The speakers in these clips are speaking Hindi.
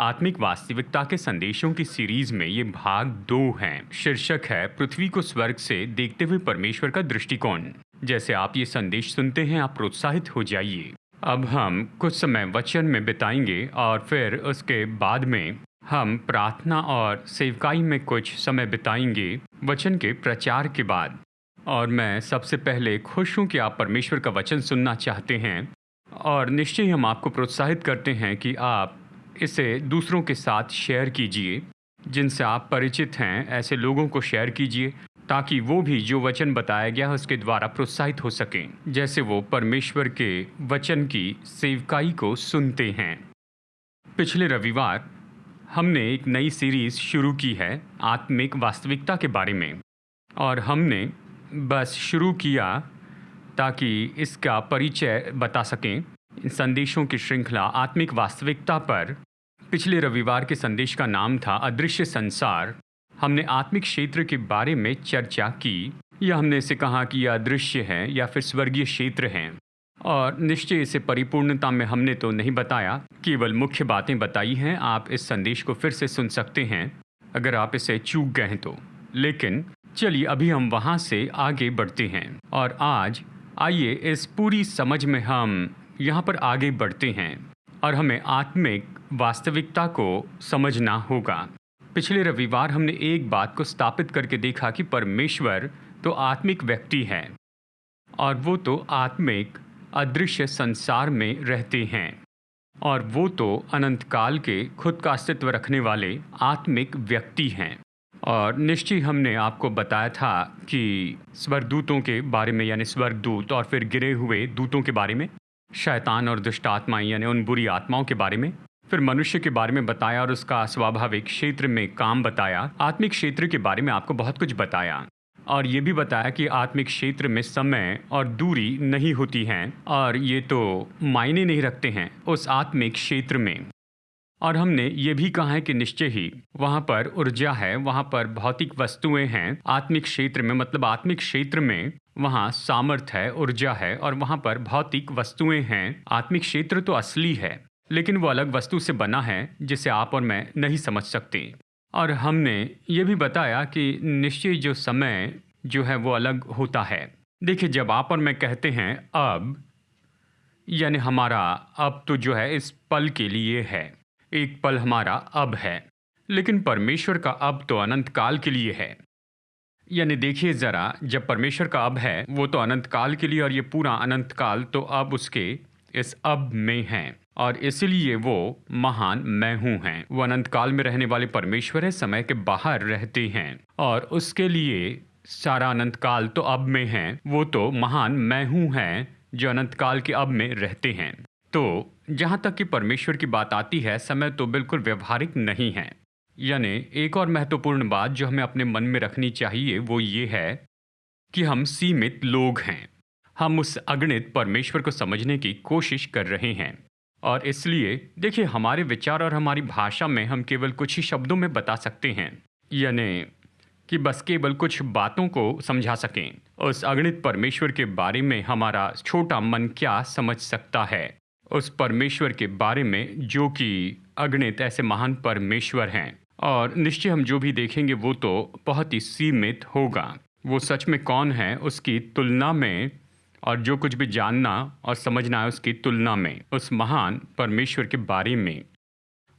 आत्मिक वास्तविकता के संदेशों की सीरीज में ये भाग 2 हैं। शीर्षक है पृथ्वी को स्वर्ग से देखते हुए परमेश्वर का दृष्टिकोण। जैसे आप ये संदेश सुनते हैं, आप प्रोत्साहित हो जाइए। अब हम कुछ समय वचन में बिताएंगे और फिर उसके बाद में हम प्रार्थना और सेवकाई में कुछ समय बिताएंगे वचन के प्रचार के बाद। और मैं सबसे पहले खुश हूँ कि आप परमेश्वर का वचन सुनना चाहते हैं, और निश्चय ही हम आपको प्रोत्साहित करते हैं कि आप इसे दूसरों के साथ शेयर कीजिए। जिनसे आप परिचित हैं ऐसे लोगों को शेयर कीजिए, ताकि वो भी जो वचन बताया गया है उसके द्वारा प्रोत्साहित हो सकें, जैसे वो परमेश्वर के वचन की सेवकाई को सुनते हैं। पिछले रविवार हमने एक नई सीरीज़ शुरू की है आत्मिक वास्तविकता के बारे में, और हमने बस शुरू किया ताकि इसका परिचय बता सकें। संदेशों की श्रृंखला आत्मिक वास्तविकता पर पिछले रविवार के संदेश का नाम था अदृश्य संसार। हमने आत्मिक क्षेत्र के बारे में चर्चा की, या हमने इसे कहा कि यह अदृश्य है या फिर स्वर्गीय क्षेत्र हैं। और निश्चय इसे परिपूर्णता में हमने तो नहीं बताया, केवल मुख्य बातें बताई हैं। आप इस संदेश को फिर से सुन सकते हैं अगर आप इसे चूक गए हैं तो। लेकिन चलिए अभी हम वहाँ से आगे बढ़ते हैं, और आज आइए इस पूरी समझ में हम यहाँ पर आगे बढ़ते हैं, और हमें आत्मिक वास्तविकता को समझना होगा। पिछले रविवार हमने एक बात को स्थापित करके देखा कि परमेश्वर तो आत्मिक व्यक्ति है, और वो तो आत्मिक अदृश्य संसार में रहते हैं, और वो तो अनंत काल के खुद का अस्तित्व रखने वाले आत्मिक व्यक्ति हैं। और निश्चय हमने आपको बताया था कि स्वर्गदूतों के बारे में, यानी स्वर्गदूत, और फिर गिरे हुए दूतों के बारे में, शैतान और दुष्ट आत्माएं यानी उन बुरी आत्माओं के बारे में, फिर मनुष्य के बारे में बताया और उसका स्वाभाविक क्षेत्र में काम बताया। आत्मिक क्षेत्र के बारे में आपको बहुत कुछ बताया, और ये भी बताया कि आत्मिक क्षेत्र में समय और दूरी नहीं होती हैं, और ये तो मायने नहीं रखते हैं उस आत्मिक क्षेत्र में। और हमने ये भी कहा है कि निश्चय ही वहाँ पर ऊर्जा है, वहाँ पर भौतिक वस्तुएं हैं। आत्मिक क्षेत्र में मतलब आत्मिक क्षेत्र में वहाँ सामर्थ है, ऊर्जा है, और वहाँ पर भौतिक वस्तुएं हैं। आत्मिक क्षेत्र तो असली है, लेकिन वो अलग वस्तु से बना है जिसे आप और मैं नहीं समझ सकते। और हमने ये भी बताया कि निश्चय जो समय जो है वो अलग होता है। देखिए, जब आप और मैं कहते हैं अब, यानी हमारा अब तो जो है इस पल के लिए है, एक पल हमारा अब है, लेकिन परमेश्वर का अब तो अनंत काल के लिए है। यानी देखिए ज़रा, जब परमेश्वर का अब है वो तो अनंत काल के लिए, और ये पूरा अनंत काल तो अब उसके इस अब में है, और इसलिए वो महान मैं हूँ हैं। वो अनंत काल में रहने वाले परमेश्वर है, समय के बाहर रहते हैं, और उसके लिए सारा अनंत काल तो अब में है। वो तो महान मैं हूँ हैं जो अनंत काल के अब में रहते हैं। तो जहाँ तक कि परमेश्वर की बात आती है, समय तो बिल्कुल व्यवहारिक नहीं है। यानी एक और महत्वपूर्ण बात जो हमें अपने मन में रखनी चाहिए वो ये है कि हम सीमित लोग हैं। हम उस अगणित परमेश्वर को समझने की कोशिश कर रहे हैं, और इसलिए देखिए, हमारे विचार और हमारी भाषा में हम केवल कुछ ही शब्दों में बता सकते हैं, यानी कि बस केवल कुछ बातों को समझा सकें। उस अगणित परमेश्वर के बारे में हमारा छोटा मन क्या समझ सकता है, उस परमेश्वर के बारे में जो कि अगणित ऐसे महान परमेश्वर हैं। और निश्चय हम जो भी देखेंगे वो तो बहुत ही सीमित होगा। वो सच में कौन है उसकी तुलना में, और जो कुछ भी जानना और समझना है उसकी तुलना में उस महान परमेश्वर के बारे में।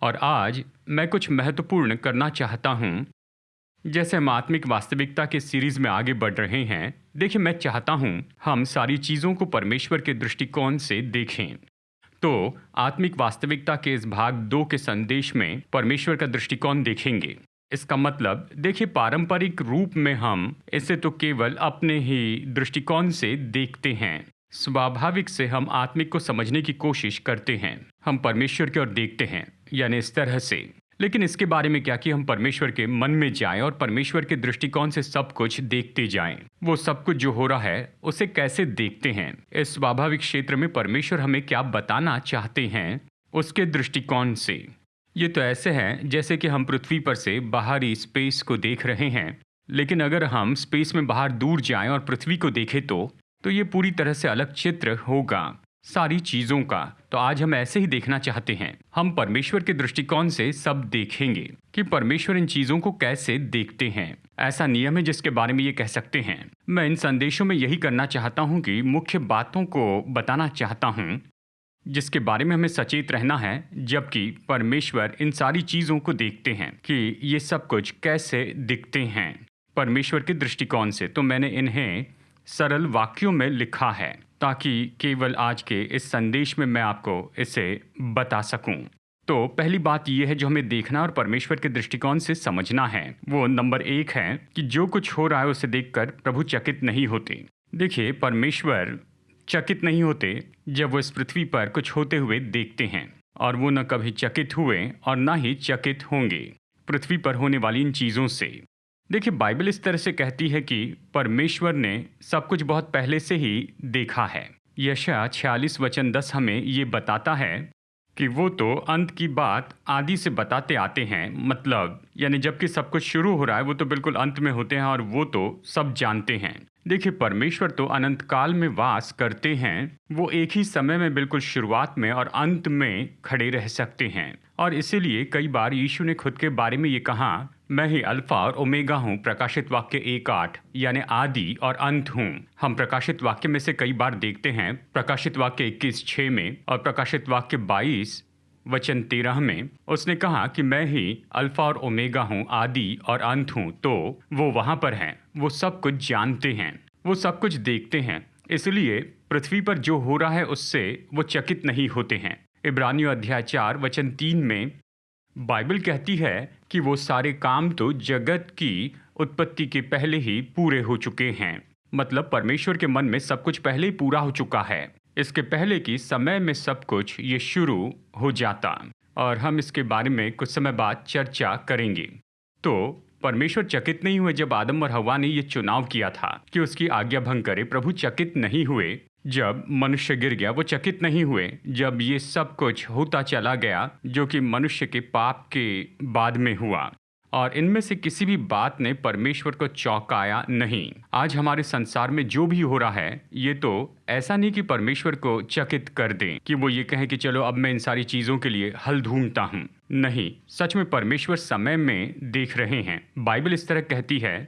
और आज मैं कुछ महत्वपूर्ण करना चाहता हूँ। जैसे हम आत्मिक वास्तविकता के सीरीज़ में आगे बढ़ रहे हैं, देखिए, मैं चाहता हूँ हम सारी चीज़ों को परमेश्वर के दृष्टिकोण से देखें। तो आत्मिक वास्तविकता के इस भाग 2 के संदेश में परमेश्वर का दृष्टिकोण देखेंगे। इसका मतलब देखिए, पारंपरिक रूप में हम इसे तो केवल अपने ही दृष्टिकोण से देखते हैं। स्वाभाविक से हम आत्मिक को समझने की कोशिश करते हैं, हम परमेश्वर की ओर देखते हैं, यानी इस तरह से। लेकिन इसके बारे में क्या कि हम परमेश्वर के मन में जाएं और परमेश्वर के दृष्टिकोण से सब कुछ देखते जाएं। वो सब कुछ जो हो रहा है उसे कैसे देखते हैं, इस स्वाभाविक क्षेत्र में परमेश्वर हमें क्या बताना चाहते हैं उसके दृष्टिकोण से। ये तो ऐसे है जैसे कि हम पृथ्वी पर से बाहरी स्पेस को देख रहे हैं, लेकिन अगर हम स्पेस में बाहर दूर जाएं और पृथ्वी को देखें तो ये पूरी तरह से अलग चित्र होगा। सारी चीजों का। तो आज हम ऐसे ही देखना चाहते हैं। हम परमेश्वर के दृष्टिकोण से सब देखेंगे कि परमेश्वर इन चीजों को कैसे देखते हैं। ऐसा नियम है जिसके बारे में ये कह सकते हैं। मैं इन संदेशों में यही करना चाहता हूँ कि मुख्य बातों को बताना चाहता हूँ जिसके बारे में हमें सचेत रहना है, जबकि परमेश्वर इन सारी चीजों को देखते हैं कि ये सब कुछ कैसे दिखते हैं परमेश्वर के दृष्टिकोण से। तो मैंने इन्हें सरल वाक्यों में लिखा है ताकि केवल आज के इस संदेश में मैं आपको इसे बता सकूं। तो पहली बात यह है जो हमें देखना और परमेश्वर के दृष्टिकोण से समझना है, वो नंबर 1 है कि जो कुछ हो रहा है उसे देखकर प्रभु चकित नहीं होते। देखिए, परमेश्वर चकित नहीं होते जब वो इस पृथ्वी पर कुछ होते हुए देखते हैं, और वो न कभी चकित हुए और न ही चकित होंगे पृथ्वी पर होने वाली इन चीज़ों से। देखिए, बाइबल इस तरह से कहती है कि परमेश्वर ने सब कुछ बहुत पहले से ही देखा है। यशायाह 46 वचन 10 हमें ये बताता है कि वो तो अंत की बात आदि से बताते आते हैं। मतलब यानी जबकि सब कुछ शुरू हो रहा है वो तो बिल्कुल अंत में होते हैं और वो तो सब जानते हैं। देखिए, परमेश्वर तो अनंत काल में वास करते हैं। वो एक ही समय में बिल्कुल शुरुआत में और अंत में खड़े रह सकते हैं। और इसीलिए कई बार यीशु ने खुद के बारे में ये कहा, मैं ही अल्फा और ओमेगा हूँ। प्रकाशित वाक्य 1:8 यानी आदि और अंत हूँ। हम प्रकाशित वाक्य में से कई बार देखते हैं, प्रकाशित वाक्य 21:6 में और प्रकाशित वाक्य 22 वचन 13 में उसने कहा कि मैं ही अल्फा और ओमेगा हूँ, आदि और अंत हूँ। तो वो वहाँ पर हैं, वो सब कुछ जानते हैं, वो सब कुछ देखते हैं। इसलिए पृथ्वी पर जो हो रहा है उससे वो चकित नहीं होते हैं। इब्रानियों अध्याय 4 वचन 3 में बाइबल कहती है कि वो सारे काम तो जगत की उत्पत्ति के पहले ही पूरे हो चुके हैं। मतलब परमेश्वर के मन में सब कुछ पहले ही पूरा हो चुका है, इसके पहले की समय में सब कुछ ये शुरू हो जाता। और हम इसके बारे में कुछ समय बाद चर्चा करेंगे। तो परमेश्वर चकित नहीं हुए जब आदम और हव्वा ने ये चुनाव किया था कि उसकी आज्ञा भंग करे। प्रभु चकित नहीं हुए जब मनुष्य गिर गया, वो चकित नहीं हुए जब ये सब कुछ होता चला गया जो कि मनुष्य के पाप के बाद में हुआ। और इनमें से किसी भी बात ने परमेश्वर को चौंकाया नहीं। आज हमारे संसार में जो भी हो रहा है ये तो ऐसा नहीं कि परमेश्वर को चकित कर दें कि वो ये कहें कि चलो अब मैं इन सारी चीज़ों के लिए हल ढूंढता हूँ। नहीं, सच में परमेश्वर समय में देख रहे हैं। बाइबल इस तरह कहती है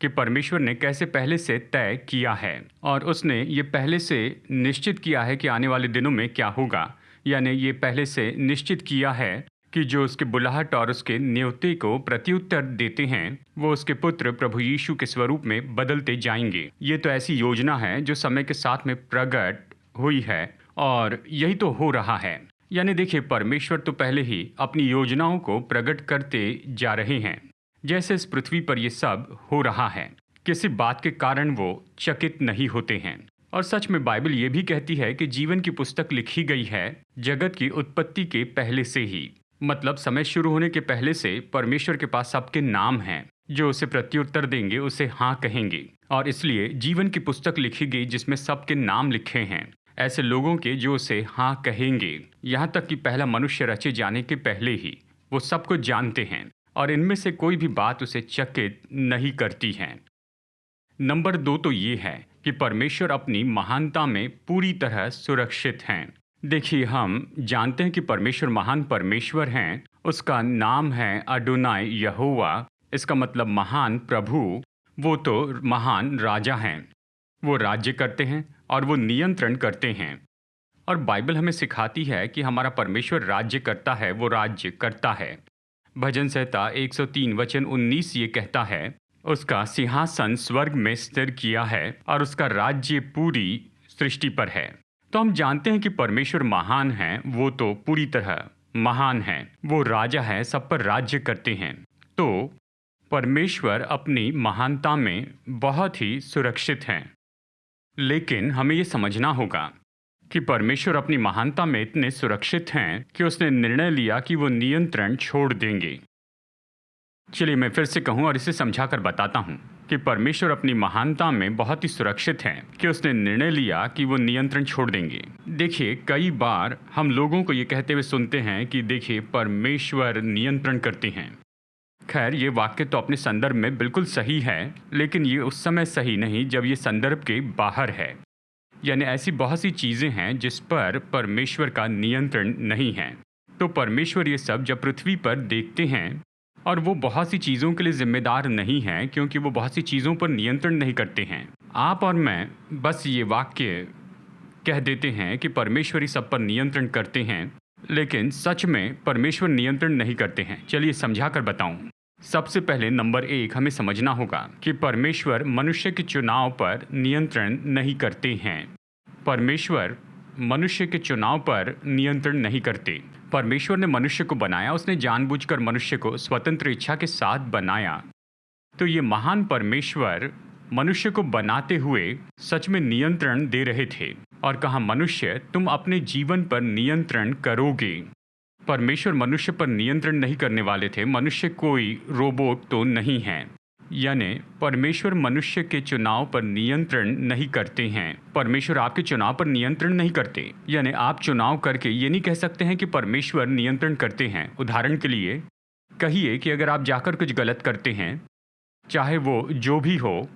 कि परमेश्वर ने कैसे पहले से तय किया है और उसने ये पहले से निश्चित किया है कि आने वाले दिनों में क्या होगा। यानी ये पहले से निश्चित किया है कि जो उसके बुलाहट और उसके न्योते को प्रत्युत्तर देते हैं वो उसके पुत्र प्रभु यीशु के स्वरूप में बदलते जाएंगे। ये तो ऐसी योजना है जो समय के साथ में प्रकट हुई है और यही तो हो रहा है। यानी देखिए, परमेश्वर तो पहले ही अपनी योजनाओं को प्रकट करते जा रहे हैं। जैसे इस पृथ्वी पर ये सब हो रहा है, किसी बात के कारण वो चकित नहीं होते हैं। और सच में बाइबल ये भी कहती है कि जीवन की पुस्तक लिखी गई है जगत की उत्पत्ति के पहले से ही। मतलब समय शुरू होने के पहले से परमेश्वर के पास सबके नाम हैं। जो उसे प्रत्युत्तर देंगे उसे हाँ कहेंगे, और इसलिए जीवन की पुस्तक लिखी गई जिसमें सबके नाम लिखे हैं ऐसे लोगों के जो उसे हाँ कहेंगे। यहाँ तक कि पहला मनुष्य रचे जाने के पहले ही वो सब कुछ जानते हैं और इनमें से कोई भी बात उसे चकित नहीं करती है। नंबर 2 तो ये है कि परमेश्वर अपनी महानता में पूरी तरह सुरक्षित हैं। देखिए, हम जानते हैं कि परमेश्वर महान परमेश्वर हैं। उसका नाम है अडोनाय यहोवा। इसका मतलब महान प्रभु। वो तो महान राजा हैं। वो राज्य करते हैं और वो नियंत्रण करते हैं। और बाइबल हमें सिखाती है कि हमारा परमेश्वर राज्य करता है, वो राज्य करता है। भजन संहिता 103 वचन 19 ये कहता है, उसका सिंहासन स्वर्ग में स्थिर किया है और उसका राज्य पूरी सृष्टि पर है। तो हम जानते हैं कि परमेश्वर महान हैं। वो तो पूरी तरह महान हैं। वो राजा है, सब पर राज्य करते हैं। तो परमेश्वर अपनी महानता में बहुत ही सुरक्षित हैं। लेकिन हमें ये समझना होगा कि परमेश्वर अपनी महानता में इतने सुरक्षित हैं कि उसने निर्णय लिया कि वो नियंत्रण छोड़ देंगे। चलिए मैं फिर से कहूँ और इसे समझाकर बताता हूँ कि परमेश्वर अपनी महानता में बहुत ही सुरक्षित हैं कि उसने निर्णय लिया कि वो नियंत्रण छोड़ देंगे। देखिए, कई बार हम लोगों को ये कहते हुए सुनते हैं कि देखिए परमेश्वर नियंत्रण करते हैं। खैर, ये वाक्य तो अपने संदर्भ में बिल्कुल सही है, लेकिन ये उस समय सही नहीं जब ये संदर्भ के बाहर है। यानी ऐसी बहुत सी चीज़ें हैं जिस पर परमेश्वर का नियंत्रण नहीं है। तो परमेश्वर ये सब जब पृथ्वी पर देखते हैं, और वो बहुत सी चीज़ों के लिए जिम्मेदार नहीं हैं क्योंकि वो बहुत सी चीज़ों पर नियंत्रण नहीं करते हैं। आप और मैं बस ये वाक्य कह देते हैं कि परमेश्वर ही सब पर नियंत्रण करते हैं, लेकिन सच में परमेश्वर नियंत्रण नहीं करते हैं। चलिए समझा कर बताऊं। सबसे पहले नंबर 1 हमें समझना होगा कि परमेश्वर मनुष्य के चुनाव पर नियंत्रण नहीं करते हैं। परमेश्वर मनुष्य के चुनाव पर नियंत्रण नहीं करते। परमेश्वर ने मनुष्य को बनाया, उसने जानबूझकर मनुष्य को स्वतंत्र इच्छा के साथ बनाया। तो ये महान परमेश्वर मनुष्य को बनाते हुए सच में नियंत्रण दे रहे थे और कहा, मनुष्य तुम अपने जीवन पर नियंत्रण करोगे। परमेश्वर मनुष्य पर नियंत्रण नहीं करने वाले थे। मनुष्य कोई रोबोट तो नहीं है। यानी परमेश्वर मनुष्य के चुनाव पर नियंत्रण नहीं करते हैं। परमेश्वर आपके चुनाव पर नियंत्रण नहीं करते। यानी आप चुनाव करके ये नहीं कह सकते हैं कि परमेश्वर नियंत्रण करते हैं। उदाहरण के लिए कहिए कि अगर आप जाकर कुछ गलत करते हैं, चाहे वो जो भी हो,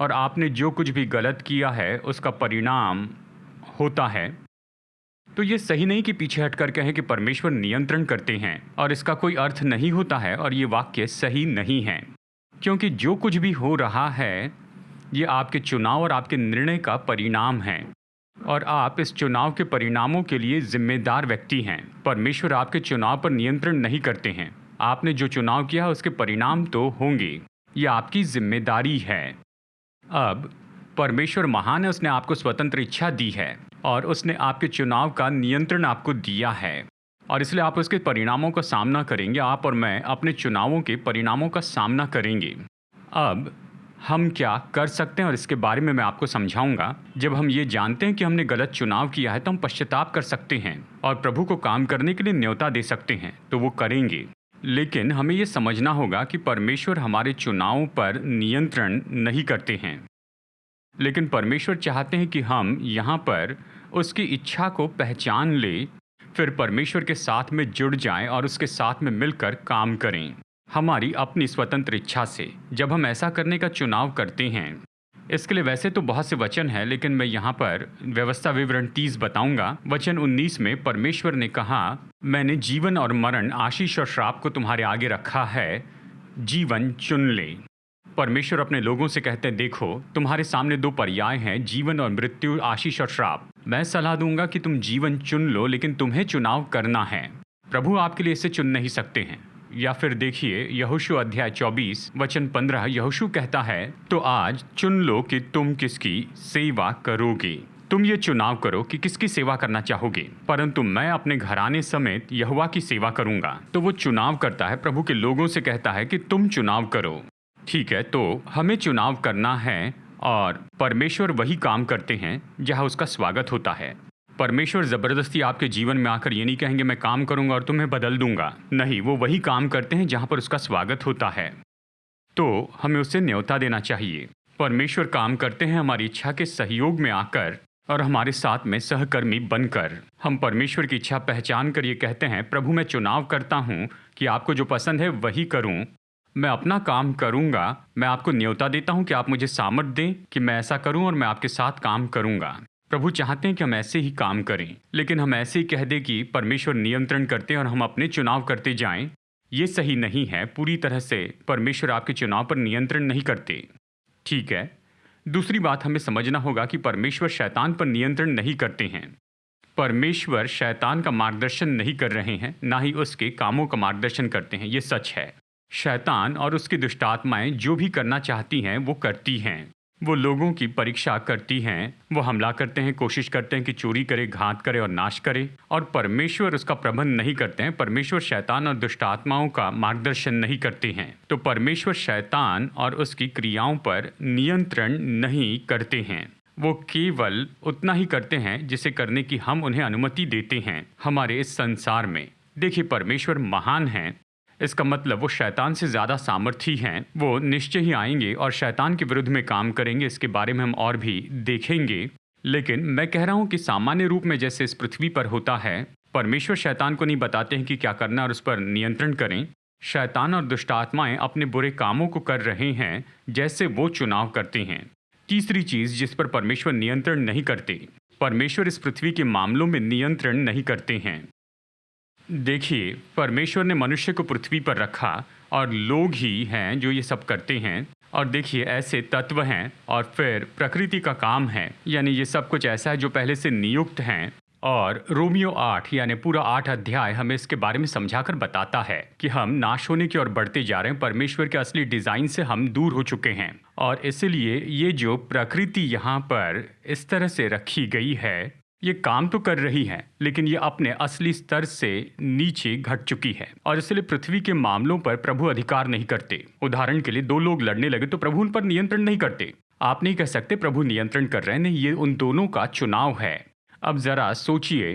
और आपने जो कुछ भी गलत किया है उसका परिणाम होता है, तो ये सही नहीं कि पीछे हटकर कहें कि परमेश्वर नियंत्रण करते हैं, और इसका कोई अर्थ नहीं होता है और ये वाक्य सही नहीं है। क्योंकि जो कुछ भी हो रहा है ये आपके चुनाव और आपके निर्णय का परिणाम है, और आप इस चुनाव के परिणामों के लिए जिम्मेदार व्यक्ति हैं। परमेश्वर आपके चुनाव पर नियंत्रण नहीं करते हैं। आपने जो चुनाव किया उसके परिणाम तो होंगे, ये आपकी जिम्मेदारी है। अब परमेश्वर महान है, उसने आपको स्वतंत्र इच्छा दी है और उसने आपके चुनाव का नियंत्रण आपको दिया है, और इसलिए आप उसके परिणामों का सामना करेंगे। आप और मैं अपने चुनावों के परिणामों का सामना करेंगे। अब हम क्या कर सकते हैं और इसके बारे में मैं आपको समझाऊंगा। जब हम ये जानते हैं कि हमने गलत चुनाव किया है तो हम पश्चाताप कर सकते हैं और प्रभु को काम करने के लिए न्योता दे सकते हैं, तो वो करेंगे। लेकिन हमें ये समझना होगा कि परमेश्वर हमारे चुनावों पर नियंत्रण नहीं करते हैं, लेकिन परमेश्वर चाहते हैं कि हम यहाँ पर उसकी इच्छा को पहचान लें, फिर परमेश्वर के साथ में जुड़ जाएं और उसके साथ में मिलकर काम करें हमारी अपनी स्वतंत्र इच्छा से। जब हम ऐसा करने का चुनाव करते हैं, इसके लिए वैसे तो बहुत से वचन हैं, लेकिन मैं यहाँ पर व्यवस्था विवरण 30 बताऊंगा। वचन 19 में परमेश्वर ने कहा, मैंने जीवन और मरण, आशीष और श्राप को तुम्हारे आगे रखा है, जीवन चुन ले। परमेश्वर अपने लोगों से कहते हैं, देखो तुम्हारे सामने 2 पर्याय हैं, जीवन और मृत्यु, आशीष और श्राप। मैं सलाह दूंगा कि तुम जीवन चुन लो, लेकिन तुम्हें चुनाव करना है। प्रभु आपके लिए इसे चुन नहीं सकते हैं। या फिर देखिए यहोशू अध्याय 24 वचन 15, यहोशू कहता है, तो आज चुन लो कि तुम किसकी सेवा करोगे। तुम ये चुनाव करो कि किसकी सेवा करना चाहोगे, परंतु मैं अपने घराने समेत यहोवा की सेवा करूंगा। तो वो चुनाव करता है, प्रभु के लोगों से कहता है कि तुम चुनाव करो। ठीक है, तो हमें चुनाव करना है और परमेश्वर वही काम करते हैं जहाँ उसका स्वागत होता है। परमेश्वर ज़बरदस्ती आपके जीवन में आकर ये नहीं कहेंगे मैं काम करूंगा और तुम्हें बदल दूंगा। नहीं, वो वही काम करते हैं जहाँ पर उसका स्वागत होता है। तो हमें उसे न्योता देना चाहिए। परमेश्वर काम करते हैं हमारी इच्छा के सहयोग में आकर और हमारे साथ में सहकर्मी बनकर। हम परमेश्वर की इच्छा पहचान कर ये कहते हैं, प्रभु मैं चुनाव करता हूँ कि आपको जो पसंद है वही करूँ। मैं अपना काम करूँगा। मैं आपको न्योता देता हूँ कि आप मुझे सामर्थ दें कि मैं ऐसा करूँ और मैं आपके साथ काम करूँगा। प्रभु चाहते हैं कि हम ऐसे ही काम करें, लेकिन हम ऐसे ही कह दें कि परमेश्वर नियंत्रण करते हैं और हम अपने चुनाव करते जाएं, ये सही नहीं है। पूरी तरह से परमेश्वर आपके चुनाव पर नियंत्रण नहीं करते। ठीक है, दूसरी बात हमें समझना होगा कि परमेश्वर शैतान पर नियंत्रण नहीं करते हैं। परमेश्वर शैतान का मार्गदर्शन नहीं कर रहे हैं, ना ही उसके कामों का मार्गदर्शन करते हैं। ये सच है। शैतान और उसकी दुष्टात्माएं जो भी करना चाहती हैं वो करती हैं। वो लोगों की परीक्षा करती हैं, वो हमला करते हैं, कोशिश करते हैं कि चोरी करे, घात करे और नाश करे, और परमेश्वर उसका प्रबंध नहीं करते हैं। परमेश्वर शैतान और दुष्ट आत्माओं का मार्गदर्शन नहीं करते हैं। तो परमेश्वर शैतान और उसकी क्रियाओं पर नियंत्रण नहीं करते हैं। वो केवल उतना ही करते हैं जिसे करने की हम उन्हें अनुमति देते हैं हमारे इस संसार में। देखिए, परमेश्वर महान हैं, इसका मतलब वो शैतान से ज़्यादा सामर्थी हैं। वो निश्चय ही आएंगे और शैतान के विरुद्ध में काम करेंगे। इसके बारे में हम और भी देखेंगे। लेकिन मैं कह रहा हूँ कि सामान्य रूप में जैसे इस पृथ्वी पर होता है, परमेश्वर शैतान को नहीं बताते हैं कि क्या करना और उस पर नियंत्रण करें। शैतान और दुष्ट आत्माएं अपने बुरे कामों को कर रहे हैं जैसे वो चुनाव करते हैं। तीसरी चीज जिस पर परमेश्वर नियंत्रण नहीं करते, परमेश्वर इस पृथ्वी के मामलों में नियंत्रण नहीं करते हैं। देखिए, परमेश्वर ने मनुष्य को पृथ्वी पर रखा और लोग ही हैं जो ये सब करते हैं। और देखिए, ऐसे तत्व हैं और फिर प्रकृति का काम है, यानी ये सब कुछ ऐसा है जो पहले से नियुक्त हैं। और रोमियो 8 यानी पूरा 8 अध्याय हमें इसके बारे में समझाकर बताता है कि हम नाश होने की ओर बढ़ते जा रहे हैं। परमेश्वर के असली डिज़ाइन से हम दूर हो चुके हैं और इसलिए ये जो प्रकृति यहाँ पर इस तरह से रखी गई है, ये काम तो कर रही है लेकिन ये अपने असली स्तर से नीचे घट चुकी है और इसलिए पृथ्वी के मामलों पर प्रभु अधिकार नहीं करते। उदाहरण के लिए, दो लोग लड़ने लगे तो प्रभु उन पर नियंत्रण नहीं करते। आप नहीं कह सकते प्रभु नियंत्रण कर रहे हैं, नहीं, ये उन दोनों का चुनाव है। अब ज़रा सोचिए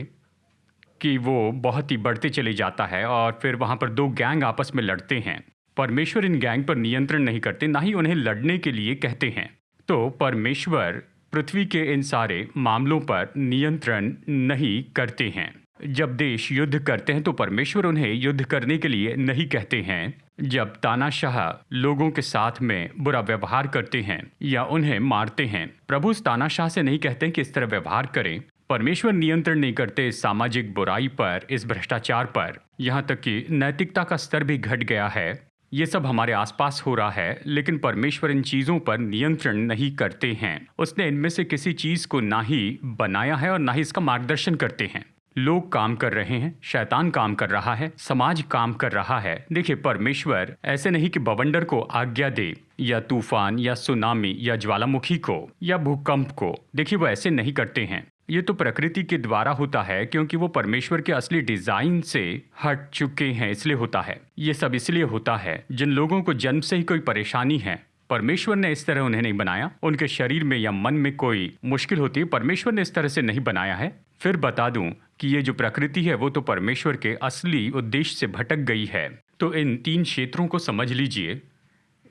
कि वो बहुत ही बढ़ते चले जाता है और फिर वहाँ पर दो गैंग आपस में लड़ते हैं। परमेश्वर इन गैंग पर नियंत्रण नहीं करते, ना ही उन्हें लड़ने के लिए कहते हैं। तो परमेश्वर पृथ्वी के इन सारे मामलों पर नियंत्रण नहीं करते हैं। जब देश युद्ध करते हैं तो परमेश्वर उन्हें युद्ध करने के लिए नहीं कहते हैं। जब तानाशाह लोगों के साथ में बुरा व्यवहार करते हैं या उन्हें मारते हैं, प्रभु उस तानाशाह से नहीं कहते कि इस तरह व्यवहार करें। परमेश्वर नियंत्रण नहीं करते इस सामाजिक बुराई पर, इस भ्रष्टाचार पर। यहाँ तक कि नैतिकता का स्तर भी घट गया है। ये सब हमारे आसपास हो रहा है, लेकिन परमेश्वर इन चीज़ों पर नियंत्रण नहीं करते हैं। उसने इनमें से किसी चीज़ को ना ही बनाया है और ना ही इसका मार्गदर्शन करते हैं। लोग काम कर रहे हैं, शैतान काम कर रहा है, समाज काम कर रहा है। देखिए, परमेश्वर ऐसे नहीं कि बवंडर को आज्ञा दे या तूफान या सुनामी या ज्वालामुखी को या भूकंप को। देखिए, वो ऐसे नहीं करते हैं। ये तो प्रकृति के द्वारा होता है क्योंकि वो परमेश्वर के असली डिजाइन से हट चुके हैं, इसलिए होता है। ये सब इसलिए होता है जिन लोगों को जन्म से ही कोई परेशानी है, परमेश्वर ने इस तरह उन्हें नहीं बनाया। उनके शरीर में या मन में कोई मुश्किल होती है, परमेश्वर ने इस तरह से नहीं बनाया है। फिर बता दूं कि ये जो प्रकृति है वो तो परमेश्वर के असली उद्देश्य से भटक गई है। तो इन 3 क्षेत्रों को समझ लीजिए।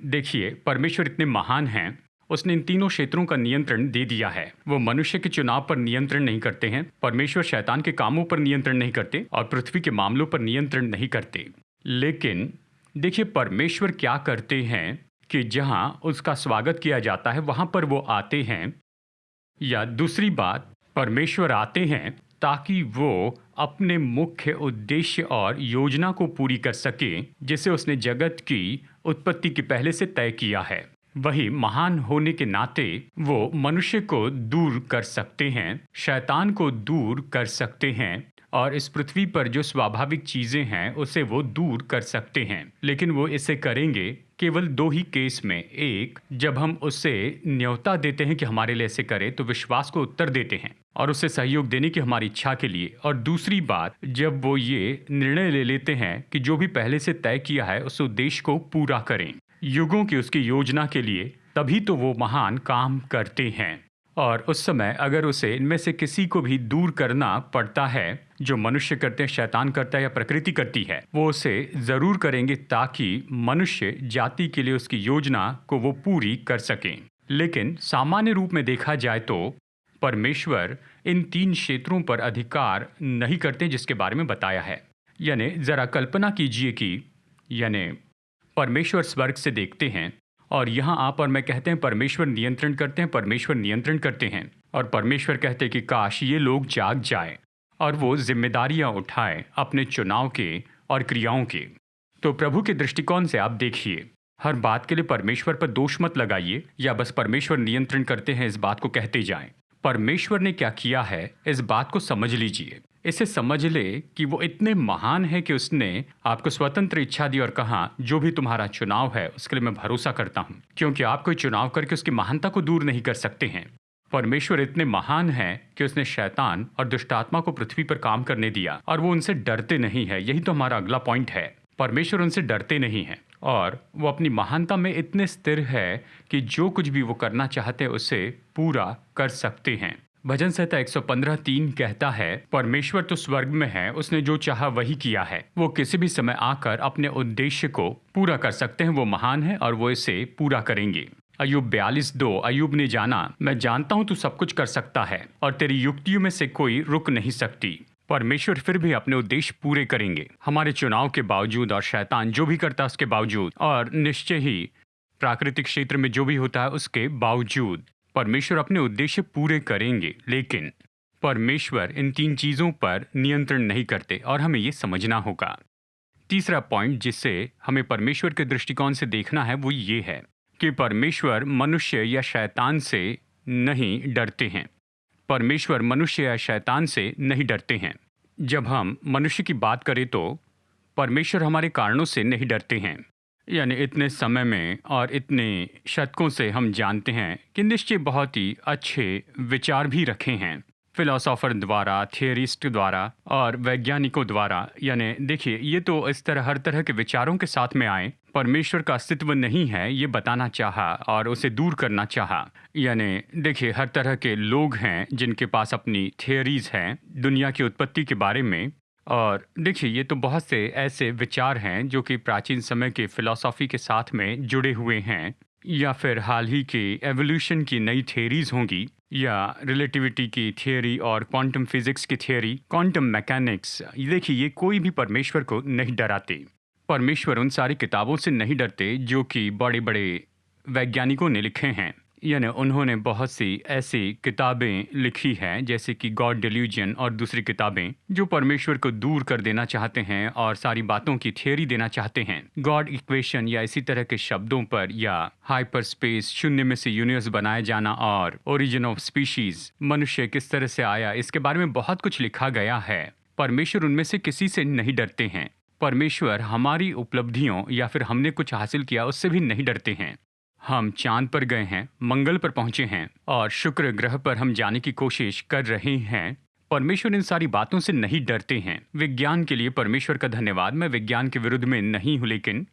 देखिए, परमेश्वर इतने महान हैं, उसने इन तीनों क्षेत्रों का नियंत्रण दे दिया है। वो मनुष्य के चुनाव पर नियंत्रण नहीं करते हैं, परमेश्वर शैतान के कामों पर नियंत्रण नहीं करते और पृथ्वी के मामलों पर नियंत्रण नहीं करते। लेकिन देखिए, परमेश्वर क्या करते हैं कि जहां उसका स्वागत किया जाता है वहां पर वो आते हैं। या दूसरी बात, परमेश्वर आते हैं ताकि वो अपने मुख्य उद्देश्य और योजना को पूरी कर सके जिसे उसने जगत की उत्पत्ति के पहले से तय किया है। वही महान होने के नाते वो मनुष्य को दूर कर सकते हैं, शैतान को दूर कर सकते हैं और इस पृथ्वी पर जो स्वाभाविक चीजें हैं उसे वो दूर कर सकते हैं। लेकिन वो इसे करेंगे केवल 2 ही केस में। एक, जब हम उसे न्योता देते हैं कि हमारे लिए ऐसे करे तो विश्वास को उत्तर देते हैं और उसे सहयोग देने की हमारी इच्छा के लिए। और दूसरी बात, जब वो ये निर्णय ले लेते हैं कि जो भी पहले से तय किया है उस उद्देश्य को पूरा करें, युगों की उसकी योजना के लिए, तभी तो वो महान काम करते हैं। और उस समय अगर उसे इनमें से किसी को भी दूर करना पड़ता है, जो मनुष्य करते हैं, शैतान करता है या प्रकृति करती है, वो उसे जरूर करेंगे ताकि मनुष्य जाति के लिए उसकी योजना को वो पूरी कर सकें। लेकिन सामान्य रूप में देखा जाए तो परमेश्वर इन 3 क्षेत्रों पर अधिकार नहीं करते जिसके बारे में बताया है। यानी जरा कल्पना कीजिए कि यानी परमेश्वर स्वर्ग से देखते हैं और यहाँ आप और मैं कहते हैं परमेश्वर नियंत्रण करते हैं, परमेश्वर नियंत्रण करते हैं। और परमेश्वर कहते हैं कि काश ये लोग जाग जाए और वो जिम्मेदारियां उठाएं अपने चुनाव के और क्रियाओं के। तो प्रभु के दृष्टिकोण से आप देखिए, हर बात के लिए परमेश्वर पर दोष मत लगाइए या बस परमेश्वर नियंत्रण करते हैं इस बात को कहते जाएं। परमेश्वर ने क्या किया है इस बात को समझ लीजिए। इसे समझ ले कि वो इतने महान है कि उसने आपको स्वतंत्र इच्छा दी और कहा जो भी तुम्हारा चुनाव है उसके लिए मैं भरोसा करता हूँ, क्योंकि आप कोई चुनाव करके उसकी महानता को दूर नहीं कर सकते हैं। परमेश्वर इतने महान है कि उसने शैतान और दुष्टात्मा को पृथ्वी पर काम करने दिया और वो उनसे डरते नहीं है। यही तो हमारा अगला पॉइंट है, परमेश्वर उनसे डरते नहीं है और वो अपनी महानता में इतने स्थिर है कि जो कुछ भी वो करना चाहते हैं उसे पूरा कर सकते हैं। भजन संहिता 115:3 कहता है, परमेश्वर तो स्वर्ग में है, उसने जो चाहा वही किया है, वो किसी भी समय आकर अपने उद्देश्य को पूरा कर सकते हैं। वो महान है और वो इसे पूरा करेंगे। अय्यूब 42:2, अय्यूब ने जाना, मैं जानता हूं तू सब कुछ कर सकता है और तेरी युक्तियों में से कोई रुक नहीं सकती। परमेश्वर फिर भी अपने उद्देश्य पूरे करेंगे हमारे चुनाव के बावजूद और शैतान जो भी करता है उसके बावजूद और निश्चय ही प्राकृतिक क्षेत्र में जो भी होता है उसके बावजूद। परमेश्वर अपने उद्देश्य पूरे करेंगे, लेकिन परमेश्वर इन 3 चीज़ों पर नियंत्रण नहीं करते और हमें ये समझना होगा। तीसरा पॉइंट जिसे हमें परमेश्वर के दृष्टिकोण से देखना है वो ये है कि परमेश्वर मनुष्य या शैतान से नहीं डरते हैं। परमेश्वर मनुष्य या शैतान से नहीं डरते हैं। जब हम मनुष्य की बात करें तो परमेश्वर हमारे कारणों से नहीं डरते हैं। यानी इतने समय में और इतने शतकों से हम जानते हैं कि निश्चय बहुत ही अच्छे विचार भी रखे हैं फिलोसोफर द्वारा, थियरिस्ट द्वारा और वैज्ञानिकों द्वारा। यानी देखिए, ये तो इस तरह हर तरह के विचारों के साथ में आए, परमेश्वर का अस्तित्व नहीं है ये बताना चाहा और उसे दूर करना चाहा। यानी देखिए, हर तरह के लोग हैं जिनके पास अपनी थियरीज हैं दुनिया की उत्पत्ति के बारे में। और देखिए, ये तो बहुत से ऐसे विचार हैं जो कि प्राचीन समय के फिलॉसफी के साथ में जुड़े हुए हैं, या फिर हाल ही के एवोल्यूशन की नई थियरीज होंगी, या रिलेटिविटी की थियरी और क्वांटम फिजिक्स की थियरी, क्वांटम मैकेनिक्स। देखिए, ये कोई भी परमेश्वर को नहीं डराते। परमेश्वर उन सारी किताबों से नहीं डरते जो कि बड़े बड़े वैज्ञानिकों ने लिखे हैं। यानी उन्होंने बहुत सी ऐसी किताबें लिखी हैं जैसे कि गॉड डिल्यूजन और दूसरी किताबें जो परमेश्वर को दूर कर देना चाहते हैं और सारी बातों की थियरी देना चाहते हैं। गॉड इक्वेशन या इसी तरह के शब्दों पर, या हाइपर स्पेस, शून्य में से यूनिवर्स बनाया जाना, और ओरिजिन ऑफ स्पीशीज, मनुष्य किस तरह से आया, इसके बारे में बहुत कुछ लिखा गया है। परमेश्वर उनमें से किसी से नहीं डरते हैं। परमेश्वर हमारी उपलब्धियों या फिर हमने कुछ हासिल किया उससे भी नहीं डरते हैं। हम चांद पर गए हैं, मंगल पर पहुंचे हैं और शुक्र ग्रह पर हम जाने की कोशिश कर रहे हैं। परमेश्वर इन सारी बातों से नहीं डरते हैं। विज्ञान के लिए परमेश्वर का धन्यवाद। मैं विज्ञान के विरुद्ध में नहीं हूं, लेकिन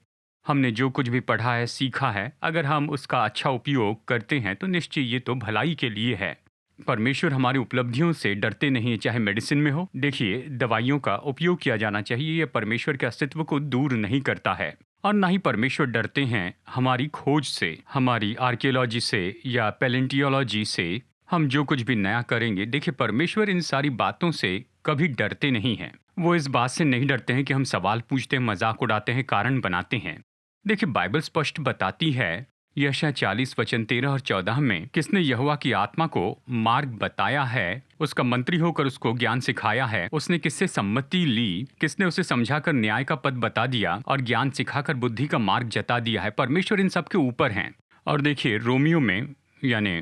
हमने जो कुछ भी पढ़ा है, सीखा है, अगर हम उसका अच्छा उपयोग करते हैं तो निश्चय ये तो भलाई के लिए है। परमेश्वर हमारी उपलब्धियों से डरते नहीं, चाहे मेडिसिन में हो। देखिए, दवाइयों का उपयोग किया जाना चाहिए, यह परमेश्वर के अस्तित्व को दूर नहीं करता है। और ना ही परमेश्वर डरते हैं हमारी खोज से, हमारी आर्कियोलॉजी से या पैलेंटियोलॉजी से। हम जो कुछ भी नया करेंगे, देखिए, परमेश्वर इन सारी बातों से कभी डरते नहीं हैं। वो इस बात से नहीं डरते हैं कि हम सवाल पूछते हैं, मजाक उड़ाते हैं, कारण बनाते हैं। देखिए, बाइबल स्पष्ट बताती है, यशायाह 40 वचन 13 और 14 में, किसने यहोवा की आत्मा को मार्ग बताया है, उसका मंत्री होकर उसको ज्ञान सिखाया है। उसने किससे सम्मति ली, किसने उसे समझाकर न्याय का पद बता दिया और ज्ञान सिखाकर बुद्धि का मार्ग जता दिया है। परमेश्वर इन सब के ऊपर हैं। और देखिए, रोमियो में, यानी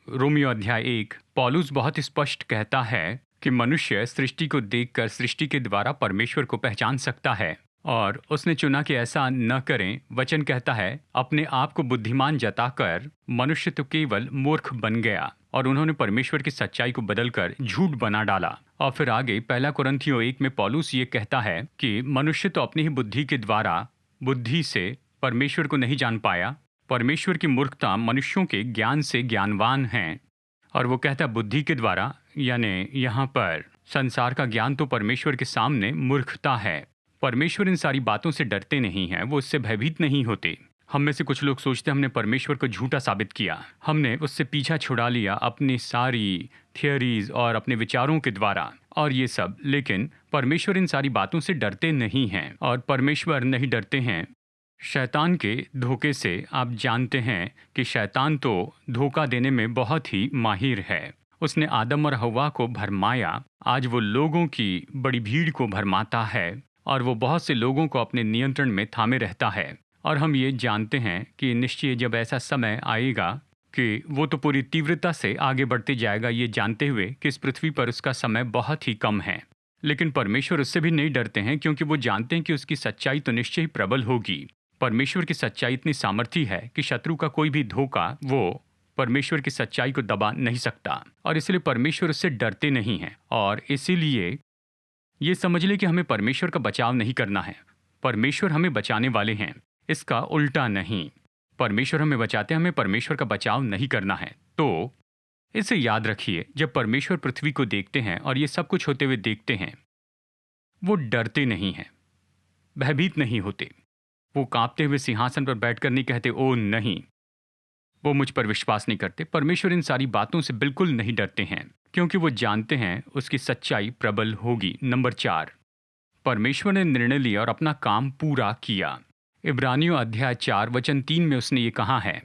रोमियो अध्याय 1, पौलुस बहुत स्पष्ट कहता है कि मनुष्य सृष्टि को देखकर सृष्टि के द्वारा परमेश्वर को पहचान सकता है, और उसने चुना कि ऐसा न करें। वचन कहता है, अपने आप को बुद्धिमान जताकर मनुष्य तो केवल मूर्ख बन गया, और उन्होंने परमेश्वर की सच्चाई को बदलकर झूठ बना डाला। और फिर आगे 1 कुरिन्थियों 1 में पौलुस ये कहता है कि मनुष्य तो अपनी ही बुद्धि के द्वारा, बुद्धि से परमेश्वर को नहीं जान पाया। परमेश्वर की मूर्खता मनुष्यों के ज्ञान से ज्ञानवान हैं। और वो कहता है बुद्धि के द्वारा, यानी यहाँ पर संसार का ज्ञान तो परमेश्वर के सामने मूर्खता है। परमेश्वर इन सारी बातों से डरते नहीं हैं, वो उससे भयभीत नहीं होते। हम में से कुछ लोग सोचते हैं हमने परमेश्वर को झूठा साबित किया, हमने उससे पीछा छुड़ा लिया अपनी सारी थियरीज और अपने विचारों के द्वारा और ये सब। लेकिन परमेश्वर इन सारी बातों से डरते नहीं हैं, और परमेश्वर नहीं डरते हैं शैतान के धोखे से। आप जानते हैं कि शैतान तो धोखा देने में बहुत ही माहिर है। उसने आदम और हव्वा को भरमाया, आज वो लोगों की बड़ी भीड़ को भरमाता है, और वो बहुत से लोगों को अपने नियंत्रण में थामे रहता है। और हम ये जानते हैं कि निश्चय जब ऐसा समय आएगा कि वो तो पूरी तीव्रता से आगे बढ़ते जाएगा, ये जानते हुए कि इस पृथ्वी पर उसका समय बहुत ही कम है। लेकिन परमेश्वर उससे भी नहीं डरते हैं, क्योंकि वो जानते हैं कि उसकी सच्चाई तो निश्चय ही प्रबल होगी। परमेश्वर की सच्चाई इतनी सामर्थी है कि शत्रु का कोई भी धोखा वो परमेश्वर की सच्चाई को दबा नहीं सकता, और इसलिए परमेश्वर उससे डरते नहीं हैं। और इसीलिए ये समझ ले कि हमें परमेश्वर का बचाव नहीं करना है, परमेश्वर हमें बचाने वाले हैं, इसका उल्टा नहीं। परमेश्वर हमें बचाते हैं, हमें परमेश्वर का बचाव नहीं करना है। तो इसे याद रखिए, जब परमेश्वर पृथ्वी को देखते हैं और ये सब कुछ होते हुए देखते हैं, वो डरते नहीं हैं, भयभीत नहीं होते। वो कांपते हुए सिंहासन पर बैठकर नहीं कहते, ओ नहीं, वो मुझ पर विश्वास नहीं करते। परमेश्वर इन सारी बातों से बिल्कुल नहीं डरते हैं, क्योंकि वो जानते हैं उसकी सच्चाई प्रबल होगी। नंबर 4, परमेश्वर ने निर्णय लिया और अपना काम पूरा किया। इब्रानियों अध्याय 4 वचन 3 में उसने ये कहा है,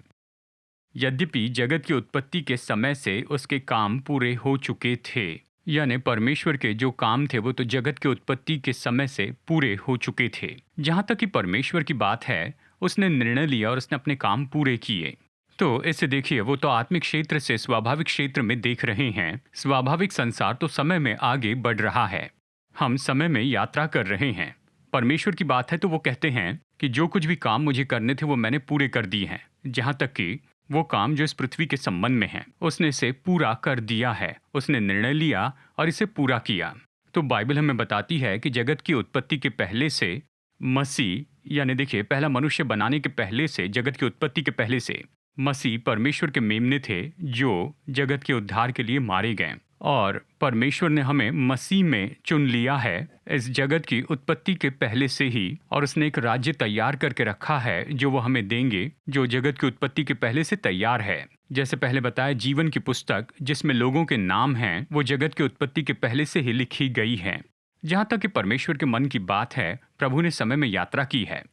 यद्यपि जगत की उत्पत्ति के समय से उसके काम पूरे हो चुके थे, यानी परमेश्वर के जो काम थे वो तो जगत की उत्पत्ति के समय से पूरे हो चुके थे। जहाँ तक कि परमेश्वर की बात है, उसने निर्णय लिया और उसने अपने काम पूरे किए। तो इसे देखिए, वो तो आत्मिक क्षेत्र से स्वाभाविक क्षेत्र में देख रहे हैं। स्वाभाविक संसार तो समय में आगे बढ़ रहा है, हम समय में यात्रा कर रहे हैं। परमेश्वर की बात है तो वो कहते हैं कि जो कुछ भी काम मुझे करने थे वो मैंने पूरे कर दिए हैं। जहाँ तक कि वो काम जो इस पृथ्वी के संबंध में है, उसने इसे पूरा कर दिया है। उसने निर्णय लिया और इसे पूरा किया। तो बाइबल हमें बताती है कि जगत की उत्पत्ति के पहले से मसीह, यानी देखिए पहला मनुष्य बनाने के पहले से, जगत की उत्पत्ति के पहले से मसीह परमेश्वर के मेमने थे जो जगत के उद्धार के लिए मारे गए। और परमेश्वर ने हमें मसीह में चुन लिया है इस जगत की उत्पत्ति के पहले से ही, और उसने एक राज्य तैयार करके रखा है जो वो हमें देंगे, जो जगत की उत्पत्ति के पहले से तैयार है। जैसे पहले बताया, जीवन की पुस्तक जिसमें लोगों के नाम हैं वो जगत की उत्पत्ति के पहले से ही लिखी गई है। जहाँ तक कि परमेश्वर के मन की बात है, प्रभु ने समय में यात्रा की है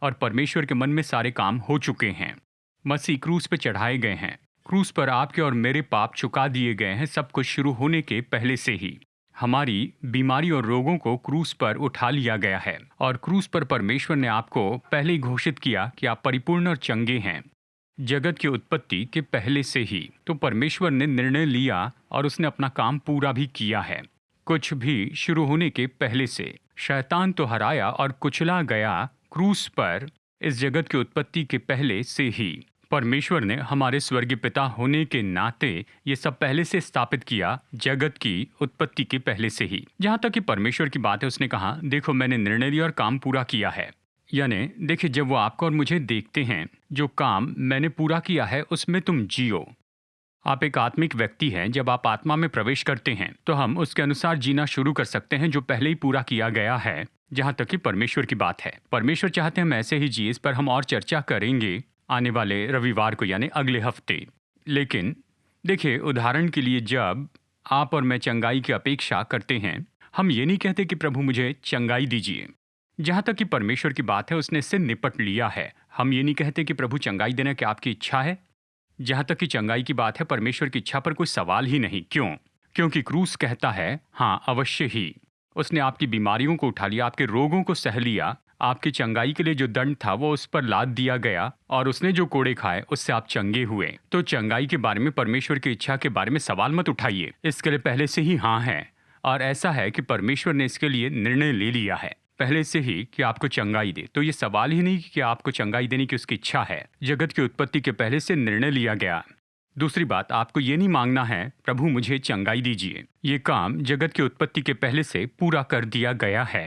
और परमेश्वर के मन में सारे काम हो चुके हैं। मसीह क्रूस पे चढ़ाए गए हैं। क्रूस पर आपके और मेरे पाप चुका दिए गए हैं, सब कुछ शुरू होने के पहले से ही। हमारी बीमारी और रोगों को क्रूस पर उठा लिया गया है और क्रूस पर परमेश्वर ने आपको पहले ही घोषित किया कि आप परिपूर्ण और चंगे हैं, जगत की उत्पत्ति के पहले से ही। तो परमेश्वर ने निर्णय लिया और उसने अपना काम पूरा भी किया है, कुछ भी शुरू होने के पहले से। शैतान तो हराया और कुचला गया क्रूस पर इस जगत की उत्पत्ति के पहले से ही। परमेश्वर ने हमारे स्वर्गीय पिता होने के नाते ये सब पहले से स्थापित किया, जगत की उत्पत्ति के पहले से ही। जहाँ तक कि परमेश्वर की बात है, उसने कहा देखो मैंने निर्णय लिया और काम पूरा किया है। यानी देखिए, जब वो आपको और मुझे देखते हैं, जो काम मैंने पूरा किया है उसमें तुम जियो। आप एक आत्मिक व्यक्ति हैं। जब आप आत्मा में प्रवेश करते हैं तो हम उसके अनुसार जीना शुरू कर सकते हैं जो पहले ही पूरा किया गया है। जहाँ तक कि परमेश्वर की बात है, परमेश्वर चाहते हैं हम ऐसे ही जिए। इस पर हम और चर्चा करेंगे आने वाले रविवार को, यानी अगले हफ्ते। लेकिन देखिए, उदाहरण के लिए जब आप और मैं चंगाई की अपेक्षा करते हैं, हम ये नहीं कहते कि प्रभु मुझे चंगाई दीजिए। जहाँ तक कि परमेश्वर की बात है, उसने इससे निपट लिया है। हम ये नहीं कहते कि प्रभु चंगाई देना क्या आपकी इच्छा है। जहाँ तक कि चंगाई की बात है, परमेश्वर की इच्छा पर कोई सवाल ही नहीं। क्यों? क्योंकि क्रूस कहता है हाँ अवश्य ही। उसने आपकी बीमारियों को उठा लिया, आपके रोगों को सह लिया। आपकी चंगाई के लिए जो दंड था वो उस पर लाद दिया गया और उसने जो कोड़े खाए उससे आप चंगे हुए। तो चंगाई के बारे में, परमेश्वर की इच्छा के बारे में सवाल मत उठाइए। इसके लिए पहले से ही हाँ है, और ऐसा है कि परमेश्वर ने इसके लिए निर्णय ले लिया है पहले से ही कि आपको चंगाई दे। तो ये सवाल ही नहीं कि आपको चंगाई देने की उसकी इच्छा है, जगत की उत्पत्ति के पहले से निर्णय लिया गया। दूसरी बात, आपको ये नहीं मांगना है प्रभु मुझे चंगाई दीजिए। ये काम जगत की उत्पत्ति के पहले से पूरा कर दिया गया है।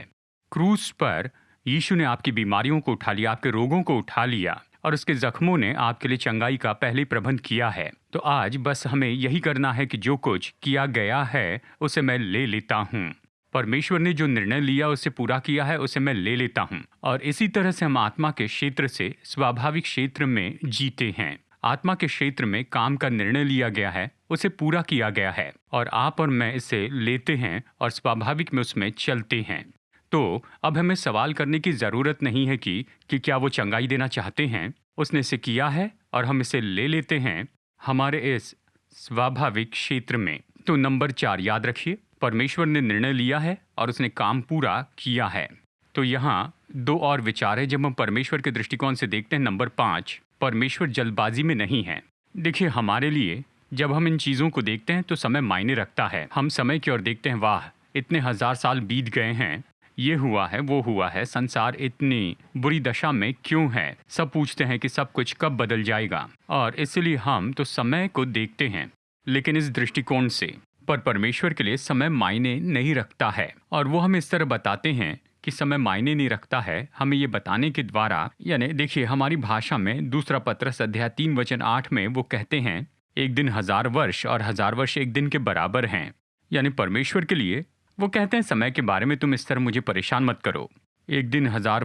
क्रूस पर यीशु ने आपकी बीमारियों को उठा लिया, आपके रोगों को उठा लिया, और उसके जख्मों ने आपके लिए चंगाई का पहले प्रबंध किया है। तो आज बस हमें यही करना है कि जो कुछ किया गया है उसे मैं ले लेता हूँ। परमेश्वर ने जो निर्णय लिया उसे पूरा किया है, उसे मैं ले लेता हूँ। और इसी तरह से हम आत्मा के क्षेत्र से स्वाभाविक क्षेत्र में जीते हैं। आत्मा के क्षेत्र में काम का निर्णय लिया गया है, उसे पूरा किया गया है, और आप और मैं इसे लेते हैं और स्वाभाविक में उसमें चलते हैं। तो अब हमें सवाल करने की ज़रूरत नहीं है कि क्या वो चंगाई देना चाहते हैं। उसने इसे किया है और हम इसे ले लेते हैं हमारे इस स्वाभाविक क्षेत्र में। तो नंबर 4 याद रखिए, परमेश्वर ने निर्णय लिया है और उसने काम पूरा किया है। तो यहाँ 2 और विचार है जब हम परमेश्वर के दृष्टिकोण से देखते हैं। नंबर 5, परमेश्वर जल्दबाजी में नहीं है। देखिए, हमारे लिए जब हम इन चीज़ों को देखते हैं तो समय मायने रखता है। हम समय की ओर देखते हैं, वाह इतने 1000 साल बीत गए हैं, ये हुआ है वो हुआ है, संसार इतनी बुरी दशा में क्यों है। सब पूछते हैं कि सब कुछ कब बदल जाएगा, और इसलिए हम तो समय को देखते हैं लेकिन इस दृष्टिकोण से। पर परमेश्वर के लिए समय मायने नहीं रखता है, और वो हमें इस तरह बताते हैं कि समय मायने नहीं रखता है। हमें ये बताने के द्वारा, यानी देखिए हमारी भाषा में 2 पत्रस अध्याय 3 वचन 8 में वो कहते हैं, एक दिन 1000 वर्ष और 1000 वर्ष एक दिन के बराबर हैं। यानी परमेश्वर के लिए वो कहते हैं समय के बारे में तुम इस तरह मुझे परेशान मत करो। एक दिन 1000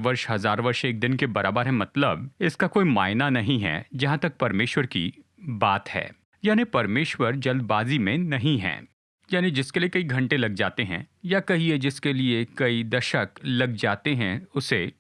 वर्ष एक दिन के बराबर है, मतलब इसका कोई मायना नहीं है जहाँ तक परमेश्वर की बात है। यानी परमेश्वर जल्दबाजी में नहीं है। यानी जिसके लिए कई घंटे लग जाते हैं, या कहिए जिसके लिए कई दशक लग जाते हैं, उसे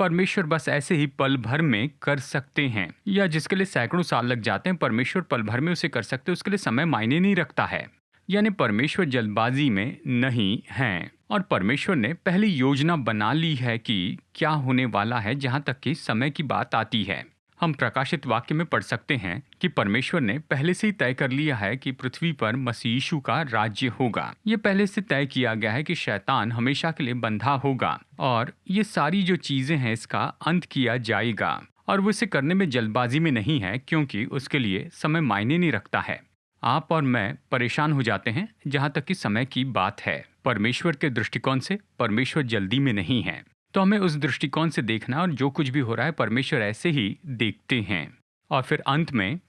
परमेश्वर बस ऐसे ही पल भर में कर सकते हैं, या जिसके लिए सैकड़ों साल लग जाते हैं परमेश्वर पल भर में उसे कर सकते हैं, उसके लिए समय मायने नहीं रखता है। यानी परमेश्वर जल्दबाजी में नहीं हैं और परमेश्वर ने पहले योजना बना ली है कि क्या होने वाला है। जहाँ तक कि समय की बात आती है, हम प्रकाशित वाक्य में पढ़ सकते हैं कि परमेश्वर ने पहले से ही तय कर लिया है कि पृथ्वी पर मसीह यीशु का राज्य होगा। ये पहले से तय किया गया है कि शैतान हमेशा के लिए बंधा होगा और ये सारी जो चीजें हैं इसका अंत किया जाएगा, और वो इसे करने में जल्दबाजी में नहीं है क्योंकि उसके लिए समय मायने नहीं रखता है। आप और मैं परेशान हो जाते हैं जहाँ तक कि समय की बात है। परमेश्वर के दृष्टिकोण से परमेश्वर जल्दी में नहीं है, तो हमें उस दृष्टिकोण से देखना है और जो कुछ भी हो रहा है परमेश्वर ऐसे ही देखते हैं। और फिर अंत में,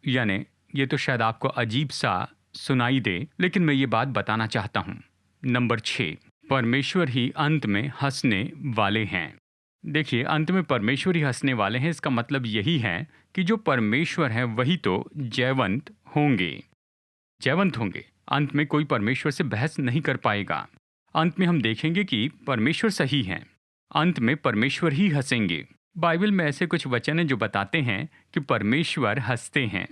यानी ये तो शायद आपको अजीब सा सुनाई दे, लेकिन मैं ये बात बताना चाहता हूँ। नंबर 6, परमेश्वर ही अंत में हंसने वाले हैं। देखिए, अंत में परमेश्वर ही हंसने वाले हैं, इसका मतलब यही है कि जो परमेश्वर है वही तो जयवंत होंगे। जयवंत होंगे। अंत में कोई परमेश्वर से बहस नहीं कर पाएगा। अंत में हम देखेंगे कि परमेश्वर सही हैं। अंत में परमेश्वर ही हंसेंगे। बाइबल में ऐसे कुछ वचन हैं जो बताते हैं कि परमेश्वर हंसते हैं।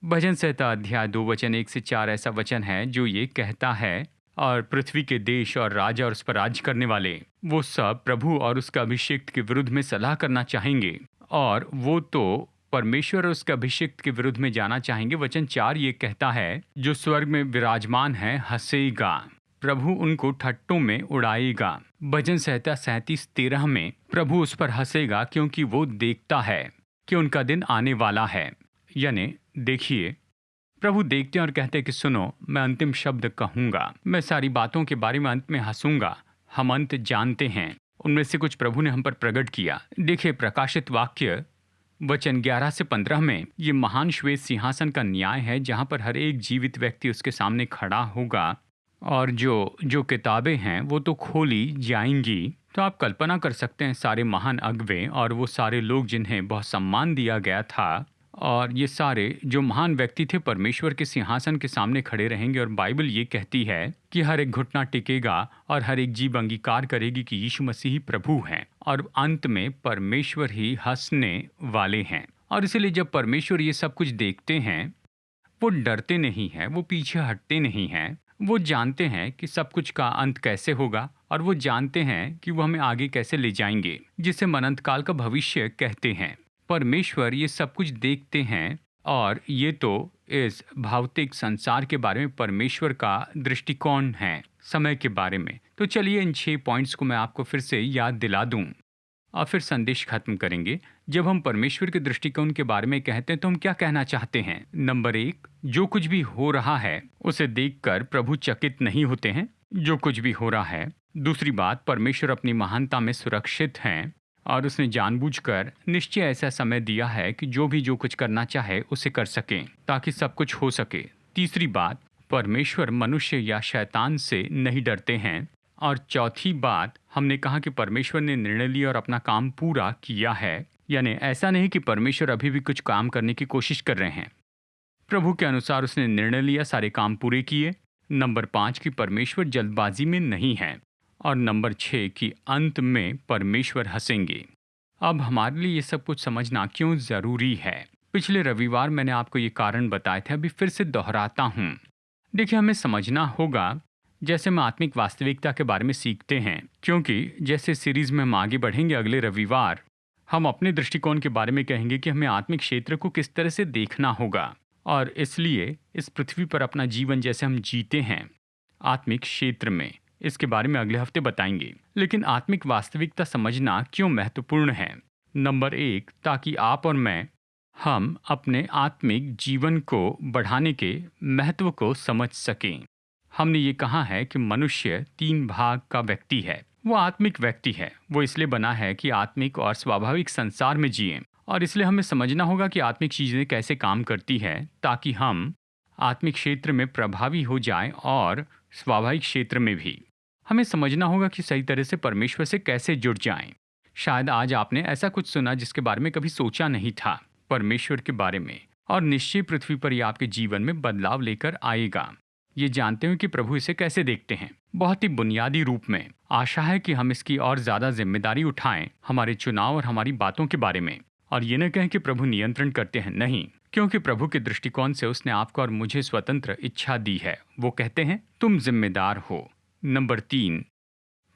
भजन संहिता अध्याय 2 वचन 1 से 4 ऐसा वचन है जो ये कहता है, और पृथ्वी के देश और राजा और उस पर राज करने वाले वो सब प्रभु और उसका अभिषेक के विरुद्ध में सलाह करना चाहेंगे, और वो तो परमेश्वर और उसके अभिषेक के विरुद्ध में जाना चाहेंगे। वचन 4 ये कहता है, जो स्वर्ग में विराजमान है हंसेगा, प्रभु उनको ठट्टों में उड़ाएगा। भजन संहिता 37:13 में प्रभु उस पर हंसेगा क्योंकि वो देखता है कि उनका दिन आने वाला है। यानी देखिए, प्रभु देखते हैं और कहते हैं कि सुनो, मैं अंतिम शब्द कहूंगा, मैं सारी बातों के बारे में अंत में हंसूंगा। हम अंत जानते हैं, उनमें से कुछ प्रभु ने हम पर प्रकट किया। देखिए, प्रकाशित वाक्य वचन 11 से 15 में ये महान श्वेत सिंहासन का न्याय है जहां पर हर एक जीवित व्यक्ति उसके सामने खड़ा होगा, और जो किताबें हैं वो तो खोली जाएंगी। तो आप कल्पना कर सकते हैं, सारे महान अगुवे और वो सारे लोग जिन्हें बहुत सम्मान दिया गया था, और ये सारे जो महान व्यक्ति थे परमेश्वर के सिंहासन के सामने खड़े रहेंगे। और बाइबल ये कहती है कि हर एक घुटना टिकेगा और हर एक जीभ अंगीकार करेगी कि यीशु मसीह ही प्रभु हैं, और अंत में परमेश्वर ही हंसने वाले हैं। और इसीलिए जब परमेश्वर ये सब कुछ देखते हैं, वो डरते नहीं हैं, वो पीछे हटते नहीं हैं। वो जानते हैं कि सब कुछ का अंत कैसे होगा, और वो जानते हैं कि वो हमें आगे कैसे ले जाएंगे, जिसे हम अनंत काल का भविष्य कहते हैं। परमेश्वर ये सब कुछ देखते हैं, और ये तो इस भौतिक संसार के बारे में परमेश्वर का दृष्टिकोण है समय के बारे में। तो चलिए इन 6 पॉइंट्स को मैं आपको फिर से याद दिला दूं और फिर संदेश खत्म करेंगे। जब हम परमेश्वर के दृष्टिकोण के बारे में कहते हैं तो हम क्या कहना चाहते हैं? नंबर 1, जो कुछ भी हो रहा है उसे देखकर प्रभु चकित नहीं होते हैं, जो कुछ भी हो रहा है। दूसरी बात, परमेश्वर अपनी महानता में सुरक्षित हैं और उसने जानबूझकर निश्चय ऐसा समय दिया है कि जो कुछ करना चाहे उसे कर सकें ताकि सब कुछ हो सके। तीसरी बात, परमेश्वर मनुष्य या शैतान से नहीं डरते हैं। और चौथी बात, हमने कहा कि परमेश्वर ने निर्णय लिया और अपना काम पूरा किया है। यानी ऐसा नहीं कि परमेश्वर अभी भी कुछ काम करने की कोशिश कर रहे हैं। प्रभु के अनुसार उसने निर्णय लिया, सारे काम पूरे किए। नंबर 5 कि परमेश्वर जल्दबाजी में नहीं है। और नंबर 6 कि अंत में परमेश्वर हंसेंगे। अब हमारे लिए ये सब कुछ समझना क्यों ज़रूरी है? पिछले रविवार मैंने आपको ये कारण बताए थे, अभी फिर से दोहराता हूँ। देखिए, हमें समझना होगा, जैसे हम आत्मिक वास्तविकता के बारे में सीखते हैं, क्योंकि जैसे सीरीज में हम आगे बढ़ेंगे, अगले रविवार हम अपने दृष्टिकोण के बारे में कहेंगे कि हमें आत्मिक क्षेत्र को किस तरह से देखना होगा। और इसलिए इस पृथ्वी पर अपना जीवन जैसे हम जीते हैं आत्मिक क्षेत्र में, इसके बारे में अगले हफ्ते बताएंगे। लेकिन आत्मिक वास्तविकता समझना क्यों महत्वपूर्ण है? नंबर 1, ताकि आप और मैं हम अपने आत्मिक जीवन को बढ़ाने के महत्व को समझ सकें। हमने ये कहा है कि मनुष्य 3 भाग का व्यक्ति है। वो आत्मिक व्यक्ति है। वो इसलिए बना है कि आत्मिक और स्वाभाविक संसार में जिए, और इसलिए हमें समझना होगा कि आत्मिक चीज़ें कैसे काम करती है ताकि हम आत्मिक क्षेत्र में प्रभावी हो जाएं और स्वाभाविक क्षेत्र में भी। हमें समझना होगा कि सही तरह से परमेश्वर से कैसे जुड़ जाएं। शायद आज आपने ऐसा कुछ सुना जिसके बारे में कभी सोचा नहीं था परमेश्वर के बारे में, और निश्चय पृथ्वी पर यह आपके जीवन में बदलाव लेकर आएगा। ये जानते हुए कि प्रभु इसे कैसे देखते हैं। बहुत ही बुनियादी रूप में आशा है कि हम इसकी और ज़्यादा जिम्मेदारी उठाएं हमारे चुनाव और हमारी बातों के बारे में, और ये न कहें कि प्रभु नियंत्रण करते हैं, नहीं, क्योंकि प्रभु के दृष्टिकोण से उसने आपको और मुझे स्वतंत्र इच्छा दी है। वो कहते हैं तुम जिम्मेदार हो। नंबर 3,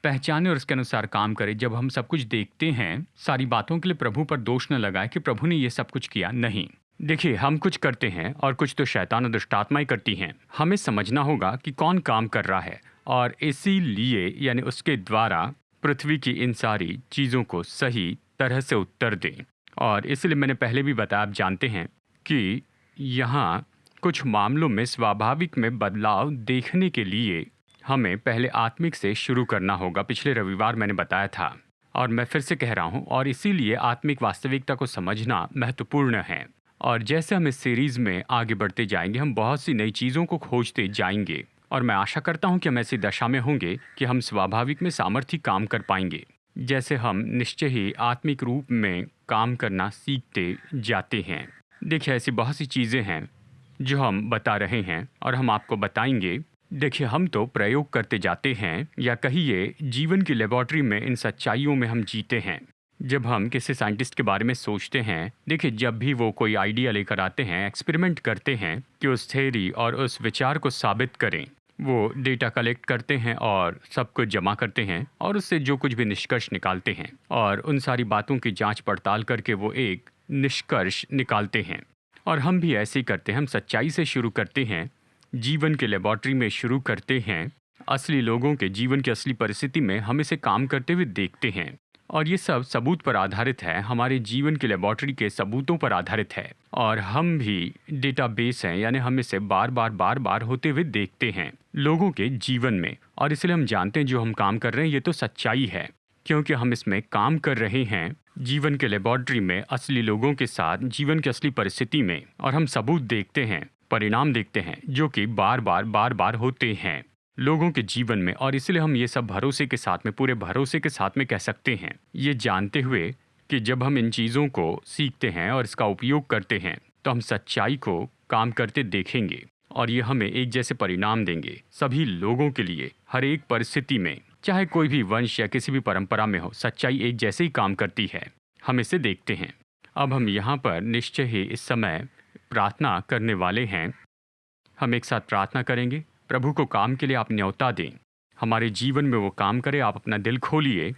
पहचाने और उसके अनुसार काम करें। जब हम सब कुछ देखते हैं, सारी बातों के लिए प्रभु पर दोष न लगाए कि प्रभु ने ये सब कुछ किया, नहीं। देखिए, हम कुछ करते हैं और कुछ तो शैतान और दुष्टात्माएं करती हैं। हमें समझना होगा कि कौन काम कर रहा है, और इसीलिए यानी उसके द्वारा पृथ्वी की इन सारी चीज़ों को सही तरह से उत्तर दें। और इसलिए मैंने पहले भी बताया, आप जानते हैं कि यहाँ कुछ मामलों में स्वाभाविक में बदलाव देखने के लिए हमें पहले आत्मिक से शुरू करना होगा। पिछले रविवार मैंने बताया था, और मैं फिर से कह रहा हूँ, और इसीलिए आत्मिक वास्तविकता को समझना महत्वपूर्ण है। और जैसे हम इस सीरीज़ में आगे बढ़ते जाएंगे, हम बहुत सी नई चीज़ों को खोजते जाएंगे, और मैं आशा करता हूँ कि हम ऐसी दशा में होंगे कि हम स्वाभाविक में सामर्थ्य काम कर पाएंगे, जैसे हम निश्चय ही आत्मिक रूप में काम करना सीखते जाते हैं। देखिए, ऐसी बहुत सी चीज़ें हैं जो हम बता रहे हैं और हम आपको बताएंगे। देखिए, हम तो प्रयोग करते जाते हैं, या कहिए जीवन की लेबॉर्ट्री में इन सच्चाइयों में हम जीते हैं। जब हम किसी साइंटिस्ट के बारे में सोचते हैं, देखिए, जब भी वो कोई आइडिया लेकर आते हैं, एक्सपेरिमेंट करते हैं कि उस थ्योरी और उस विचार को साबित करें, वो डेटा कलेक्ट करते हैं और सब कुछ जमा करते हैं, और उससे जो कुछ भी निष्कर्ष निकालते हैं, और उन सारी बातों की जांच पड़ताल करके वो एक निष्कर्ष निकालते हैं। और हम भी ऐसे ही करते हैं। हम सच्चाई से शुरू करते हैं, जीवन के लेबॉर्ट्री में शुरू करते हैं, असली लोगों के जीवन की असली परिस्थिति में हम इसे काम करते हुए देखते हैं, और ये सब सबूत पर आधारित है, हमारे जीवन की लेबॉर्ट्री के सबूतों पर आधारित है, और हम भी डेटाबेस हैं, यानी हम इसे बार बार होते हुए देखते हैं लोगों के जीवन में। और इसलिए हम जानते हैं जो हम काम कर रहे हैं ये तो सच्चाई है, क्योंकि हम इसमें काम कर रहे हैं जीवन के लेबॉर्ट्री में, असली लोगों के साथ, जीवन की असली परिस्थिति में, और हम सबूत देखते हैं, परिणाम देखते हैं, जो कि बार बार होते हैं लोगों के जीवन में। और इसलिए हम ये सब भरोसे के साथ में, पूरे भरोसे के साथ में कह सकते हैं, ये जानते हुए कि जब हम इन चीज़ों को सीखते हैं और इसका उपयोग करते हैं, तो हम सच्चाई को काम करते देखेंगे, और ये हमें एक जैसे परिणाम देंगे सभी लोगों के लिए, हर एक परिस्थिति में, चाहे कोई भी वंश या किसी भी परंपरा में हो, सच्चाई एक जैसे ही काम करती है। हम इसे देखते हैं। अब हम यहाँ पर निश्चय ही इस समय प्रार्थना करने वाले हैं। हम एक साथ प्रार्थना करेंगे। प्रभु को काम के लिए आप न्योता दें, हमारे जीवन में वो काम करे। आप अपना दिल खोलिए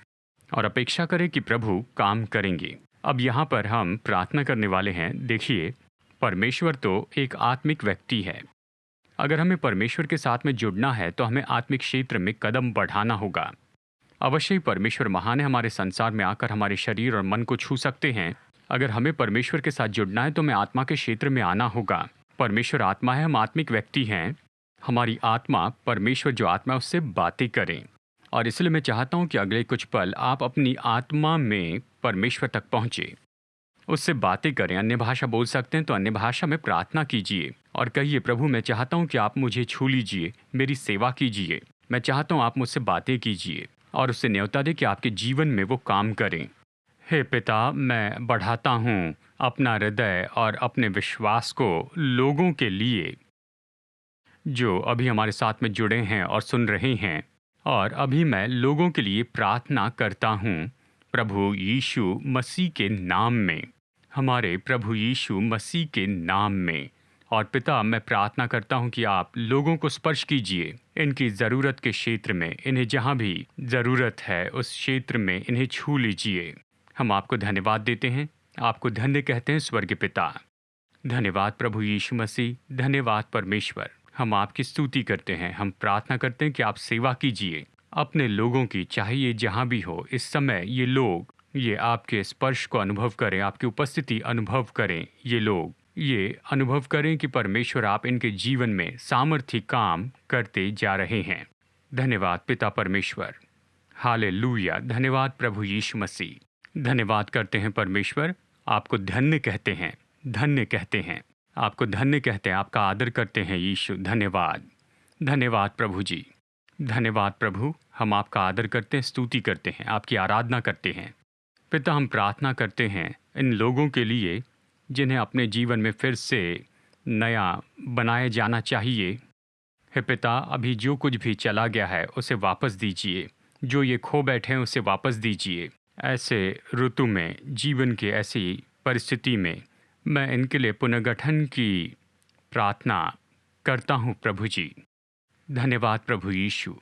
और अपेक्षा करें कि प्रभु काम करेंगे। अब यहाँ पर हम प्रार्थना करने वाले हैं। देखिए, परमेश्वर तो एक आत्मिक व्यक्ति है। अगर हमें परमेश्वर के साथ में जुड़ना है तो हमें आत्मिक क्षेत्र में कदम बढ़ाना होगा। अवश्य ही परमेश्वर महान है, हमारे संसार में आकर हमारे शरीर और मन को छू सकते हैं। अगर हमें परमेश्वर के साथ जुड़ना है तो हमें आत्मा के क्षेत्र में आना होगा। परमेश्वर आत्मा है, हम आत्मिक व्यक्ति हैं। हमारी आत्मा, परमेश्वर जो आत्मा है, उससे बातें करें। और इसलिए मैं चाहता हूँ कि अगले कुछ पल आप अपनी आत्मा में परमेश्वर तक पहुँचे, उससे बातें करें। अन्य भाषा बोल सकते हैं तो अन्य भाषा में प्रार्थना कीजिए और कहिए, प्रभु मैं चाहता हूँ कि आप मुझे छू लीजिए, मेरी सेवा कीजिए। मैं चाहता हूँ आप मुझसे बातें कीजिए, और उससे न्योता दें कि आपके जीवन में वो काम करें। हे पिता, मैं बढ़ाता हूँ अपना हृदय और अपने विश्वास को लोगों के लिए जो अभी हमारे साथ में जुड़े हैं और सुन रहे हैं। और अभी मैं लोगों के लिए प्रार्थना करता हूँ प्रभु यीशु मसीह के नाम में, हमारे प्रभु यीशु मसीह के नाम में। और पिता, मैं प्रार्थना करता हूँ कि आप लोगों को स्पर्श कीजिए, इनकी ज़रूरत के क्षेत्र में, इन्हें जहाँ भी ज़रूरत है उस क्षेत्र में इन्हें छू लीजिए। हम आपको धन्यवाद देते हैं, आपको धन्य कहते हैं स्वर्गीय पिता। धन्यवाद प्रभु यीशु मसीह, धन्यवाद परमेश्वर। हम आपकी स्तुति करते हैं। हम प्रार्थना करते हैं कि आप सेवा कीजिए अपने लोगों की, चाहे ये जहाँ भी हो इस समय। ये लोग ये आपके स्पर्श को अनुभव करें, आपकी उपस्थिति अनुभव करें। ये लोग ये अनुभव करें कि परमेश्वर आप इनके जीवन में सामर्थ्य काम करते जा रहे हैं। धन्यवाद पिता परमेश्वर, हालेलुया। धन्यवाद प्रभु यीशु मसीह। धन्यवाद करते हैं परमेश्वर, आपको धन्य कहते हैं, धन्य कहते हैं, आपको धन्य कहते हैं, आपका आदर करते हैं यीशु। धन्यवाद, धन्यवाद प्रभु जी, धन्यवाद प्रभु। हम आपका आदर करते हैं, स्तुति करते हैं, आपकी आराधना करते हैं। पिता, हम प्रार्थना करते हैं इन लोगों के लिए जिन्हें अपने जीवन में फिर से नया बनाया जाना चाहिए। हे पिता, अभी जो कुछ भी चला गया है उसे वापस दीजिए, जो ये खो बैठे हैं उसे वापस दीजिए। ऐसे ऋतु में, जीवन की ऐसी परिस्थिति में मैं इनके लिए पुनर्गठन की प्रार्थना करता हूँ प्रभु जी। धन्यवाद प्रभु यीशु।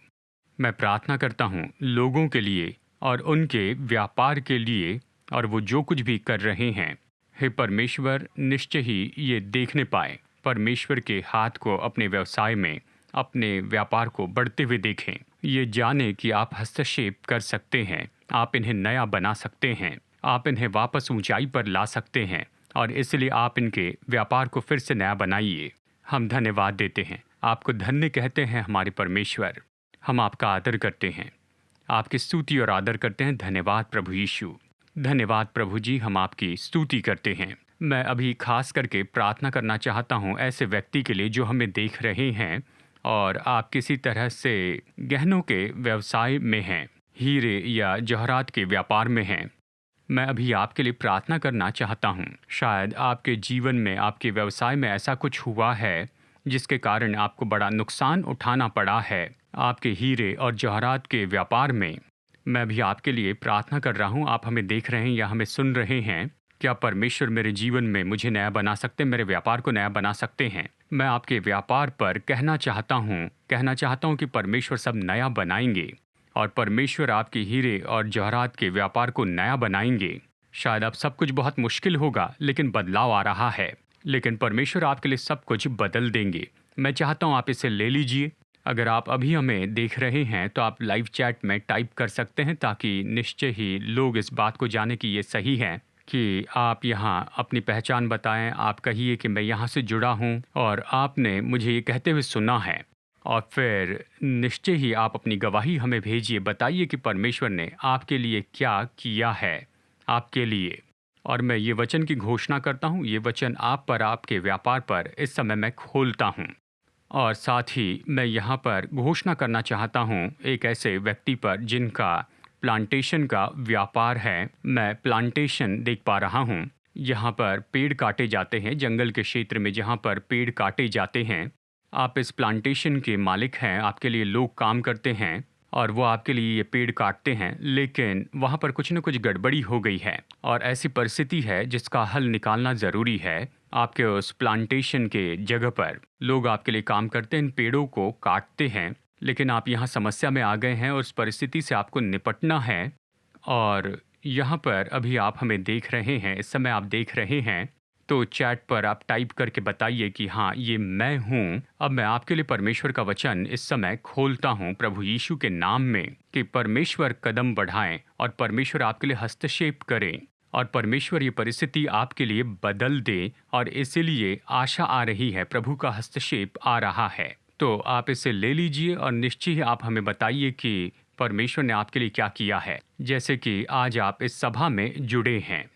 मैं प्रार्थना करता हूँ लोगों के लिए और उनके व्यापार के लिए, और वो जो कुछ भी कर रहे हैं, हे परमेश्वर, निश्चय ही ये देखने पाए, परमेश्वर के हाथ को अपने व्यवसाय में, अपने व्यापार को बढ़ते हुए देखें। ये जाने कि आप हस्तक्षेप कर सकते हैं, आप इन्हें नया बना सकते हैं, आप इन्हें वापस ऊंचाई पर ला सकते हैं, और इसलिए आप इनके व्यापार को फिर से नया बनाइए। हम धन्यवाद देते हैं, आपको धन्य कहते हैं हमारे परमेश्वर। हम आपका आदर करते हैं, आपकी स्तुति और आदर करते हैं। धन्यवाद प्रभु यीशु। धन्यवाद प्रभु जी, हम आपकी स्तुति करते हैं। मैं अभी खास करके प्रार्थना करना चाहता हूँ ऐसे व्यक्ति के लिए जो हमें देख रहे हैं और आप किसी तरह से गहनों के व्यवसाय में हैं, हीरे या जवाहरात के व्यापार में हैं। मैं अभी आपके लिए प्रार्थना करना चाहता हूँ। शायद आपके जीवन में, आपके व्यवसाय में ऐसा कुछ हुआ है जिसके कारण आपको बड़ा नुकसान उठाना पड़ा है आपके हीरे और जवाहरात के व्यापार में। मैं भी आपके लिए प्रार्थना कर रहा हूँ। आप हमें देख रहे हैं या हमें सुन रहे हैं, क्या परमेश्वर मेरे जीवन में मुझे नया बना सकते हैं, मेरे व्यापार को नया बना सकते हैं। मैं आपके व्यापार पर कहना चाहता हूँ कि परमेश्वर सब नया बनाएंगे, और परमेश्वर आपके हीरे और जवाहरात के व्यापार को नया बनाएंगे। शायद अब सब कुछ बहुत मुश्किल होगा, लेकिन बदलाव आ रहा है, लेकिन परमेश्वर आपके लिए सब कुछ बदल देंगे। मैं चाहता हूँ आप इसे ले लीजिए। अगर आप अभी हमें देख रहे हैं तो आप लाइव चैट में टाइप कर सकते हैं, ताकि निश्चय ही लोग इस बात को जाने कि ये सही है, कि आप यहाँ अपनी पहचान बताएं। आप कहिए कि मैं यहाँ से जुड़ा हूँ और आपने मुझे ये कहते हुए सुना है, और फिर निश्चय ही आप अपनी गवाही हमें भेजिए। बताइए कि परमेश्वर ने आपके लिए क्या किया है आपके लिए। और मैं ये वचन की घोषणा करता हूँ, ये वचन आप पर, आपके व्यापार पर इस समय मैं खोलता हूँ। और साथ ही मैं यहाँ पर घोषणा करना चाहता हूँ एक ऐसे व्यक्ति पर जिनका प्लांटेशन का व्यापार है। मैं प्लांटेशन देख पा रहा हूँ, यहाँ पर पेड़ काटे जाते हैं, जंगल के क्षेत्र में जहाँ पर पेड़ काटे जाते हैं। आप इस प्लांटेशन के मालिक हैं, आपके लिए लोग काम करते हैं और वो आपके लिए ये पेड़ काटते हैं, लेकिन वहाँ पर कुछ न कुछ गड़बड़ी हो गई है और ऐसी परिस्थिति है जिसका हल निकालना ज़रूरी है। आपके उस प्लांटेशन के जगह पर लोग आपके लिए काम करते हैं, इन पेड़ों को काटते हैं, लेकिन आप यहाँ समस्या में आ गए हैं और उस परिस्थिति से आपको निपटना है। और यहाँ पर अभी आप हमें देख रहे हैं, इस समय आप देख रहे हैं, तो चैट पर आप टाइप करके बताइए कि हाँ, ये मैं हूँ। अब मैं आपके लिए परमेश्वर का वचन इस समय खोलता हूँ प्रभु यीशु के नाम में, कि परमेश्वर कदम बढ़ाएं और परमेश्वर आपके लिए हस्तक्षेप करें और परमेश्वर ये परिस्थिति आपके लिए बदल दे। और इसीलिए आशा आ रही है, प्रभु का हस्तक्षेप आ रहा है। तो आप इसे ले लीजिए और निश्चय ही आप हमें बताइए कि परमेश्वर ने आपके लिए क्या किया है। जैसे कि आज आप इस सभा में जुड़े हैं,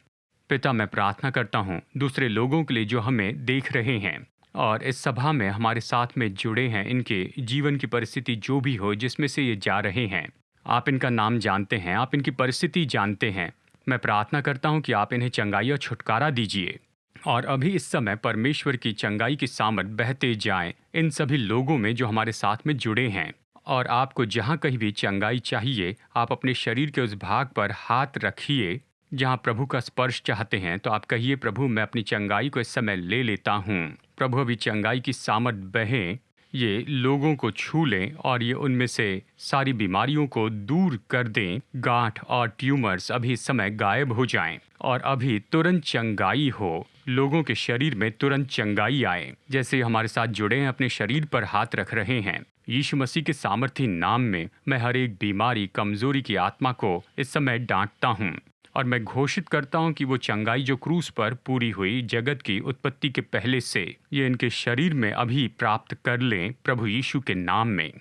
पिता, मैं प्रार्थना करता हूँ दूसरे लोगों के लिए जो हमें देख रहे हैं और इस सभा में हमारे साथ में जुड़े हैं, इनके जीवन की परिस्थिति जो भी हो, जिसमें से ये जा रहे हैं, आप इनका नाम जानते हैं, आप इनकी परिस्थिति जानते हैं। मैं प्रार्थना करता हूँ कि आप इन्हें चंगाई और छुटकारा दीजिए, और अभी इस समय परमेश्वर की चंगाई की सामर्थ बहते जाएं इन सभी लोगों में जो हमारे साथ में जुड़े हैं। और आपको जहाँ कहीं भी चंगाई चाहिए, आप अपने शरीर के उस भाग पर हाथ रखिए जहाँ प्रभु का स्पर्श चाहते हैं, तो आप कहिए, प्रभु मैं अपनी चंगाई को इस समय ले लेता हूँ। प्रभु अभी चंगाई की सामर्थ बहें, ये लोगों को छू लें और ये उनमें से सारी बीमारियों को दूर कर दें। गांठ और ट्यूमर्स अभी इस समय गायब हो जाएं और अभी तुरंत चंगाई हो, लोगों के शरीर में तुरंत चंगाई आए। जैसे हमारे साथ जुड़े हैं, अपने शरीर पर हाथ रख रहे हैं, यीशु मसीह के सामर्थी नाम में मैं हर एक बीमारी, कमजोरी की आत्मा को इस समय डांटता हूँ और मैं घोषित करता हूँ कि वो चंगाई जो क्रूस पर पूरी हुई जगत की उत्पत्ति के पहले से, ये इनके शरीर में अभी प्राप्त कर लें प्रभु यीशु के नाम में।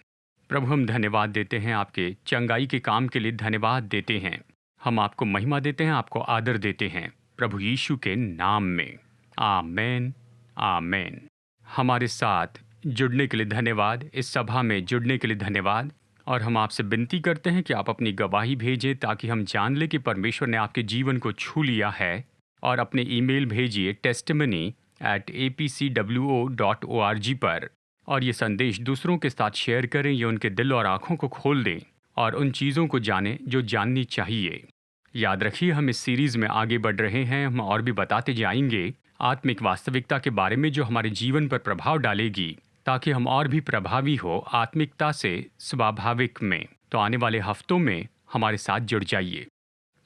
प्रभु हम धन्यवाद देते हैं, आपके चंगाई के काम के लिए धन्यवाद देते हैं। हम आपको महिमा देते हैं, आपको आदर देते हैं प्रभु यीशु के नाम में। आमेन, आमेन। हमारे साथ जुड़ने के लिए धन्यवाद, इस सभा में जुड़ने के लिए धन्यवाद। और हम आपसे विनती करते हैं कि आप अपनी गवाही भेजें ताकि हम जान लें कि परमेश्वर ने आपके जीवन को छू लिया है। और अपने ईमेल भेजिए testimony@apcwo.org पर, और ये संदेश दूसरों के साथ शेयर करें। ये उनके दिल और आँखों को खोल दें और उन चीज़ों को जानें जो जाननी चाहिए। याद रखिए, हम इस सीरीज़ में आगे बढ़ रहे हैं। हम और भी बताते जाएंगे आत्मिक वास्तविकता के बारे में जो हमारे जीवन पर प्रभाव डालेगी, ताकि हम और भी प्रभावी हो आत्मिकता से स्वाभाविक में। तो आने वाले हफ्तों में हमारे साथ जुड़ जाइए।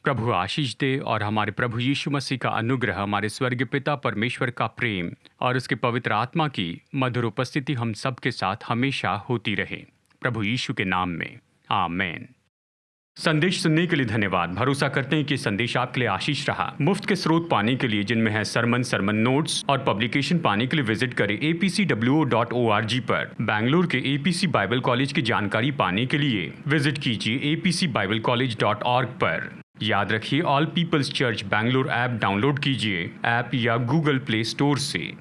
प्रभु आशीष दे और हमारे प्रभु यीशु मसीह का अनुग्रह, हमारे स्वर्गीय पिता परमेश्वर का प्रेम और उसके पवित्र आत्मा की मधुर उपस्थिति हम सब के साथ हमेशा होती रहे। प्रभु यीशु के नाम में आमेन। संदेश सुनने के लिए धन्यवाद। भरोसा करते हैं कि संदेश आपके लिए आशीष रहा। मुफ्त के स्रोत पाने के लिए, जिनमें है सरमन नोट्स और पब्लिकेशन, पाने के लिए विजिट करें apcwo.org पर। बैंगलोर के एपीसी बाइबल कॉलेज की जानकारी पाने के लिए विजिट कीजिए apcbiblecollege.org पर। याद रखिए, all peoples church Bangalore app download कीजिए ऐप या गूगल प्ले स्टोर से।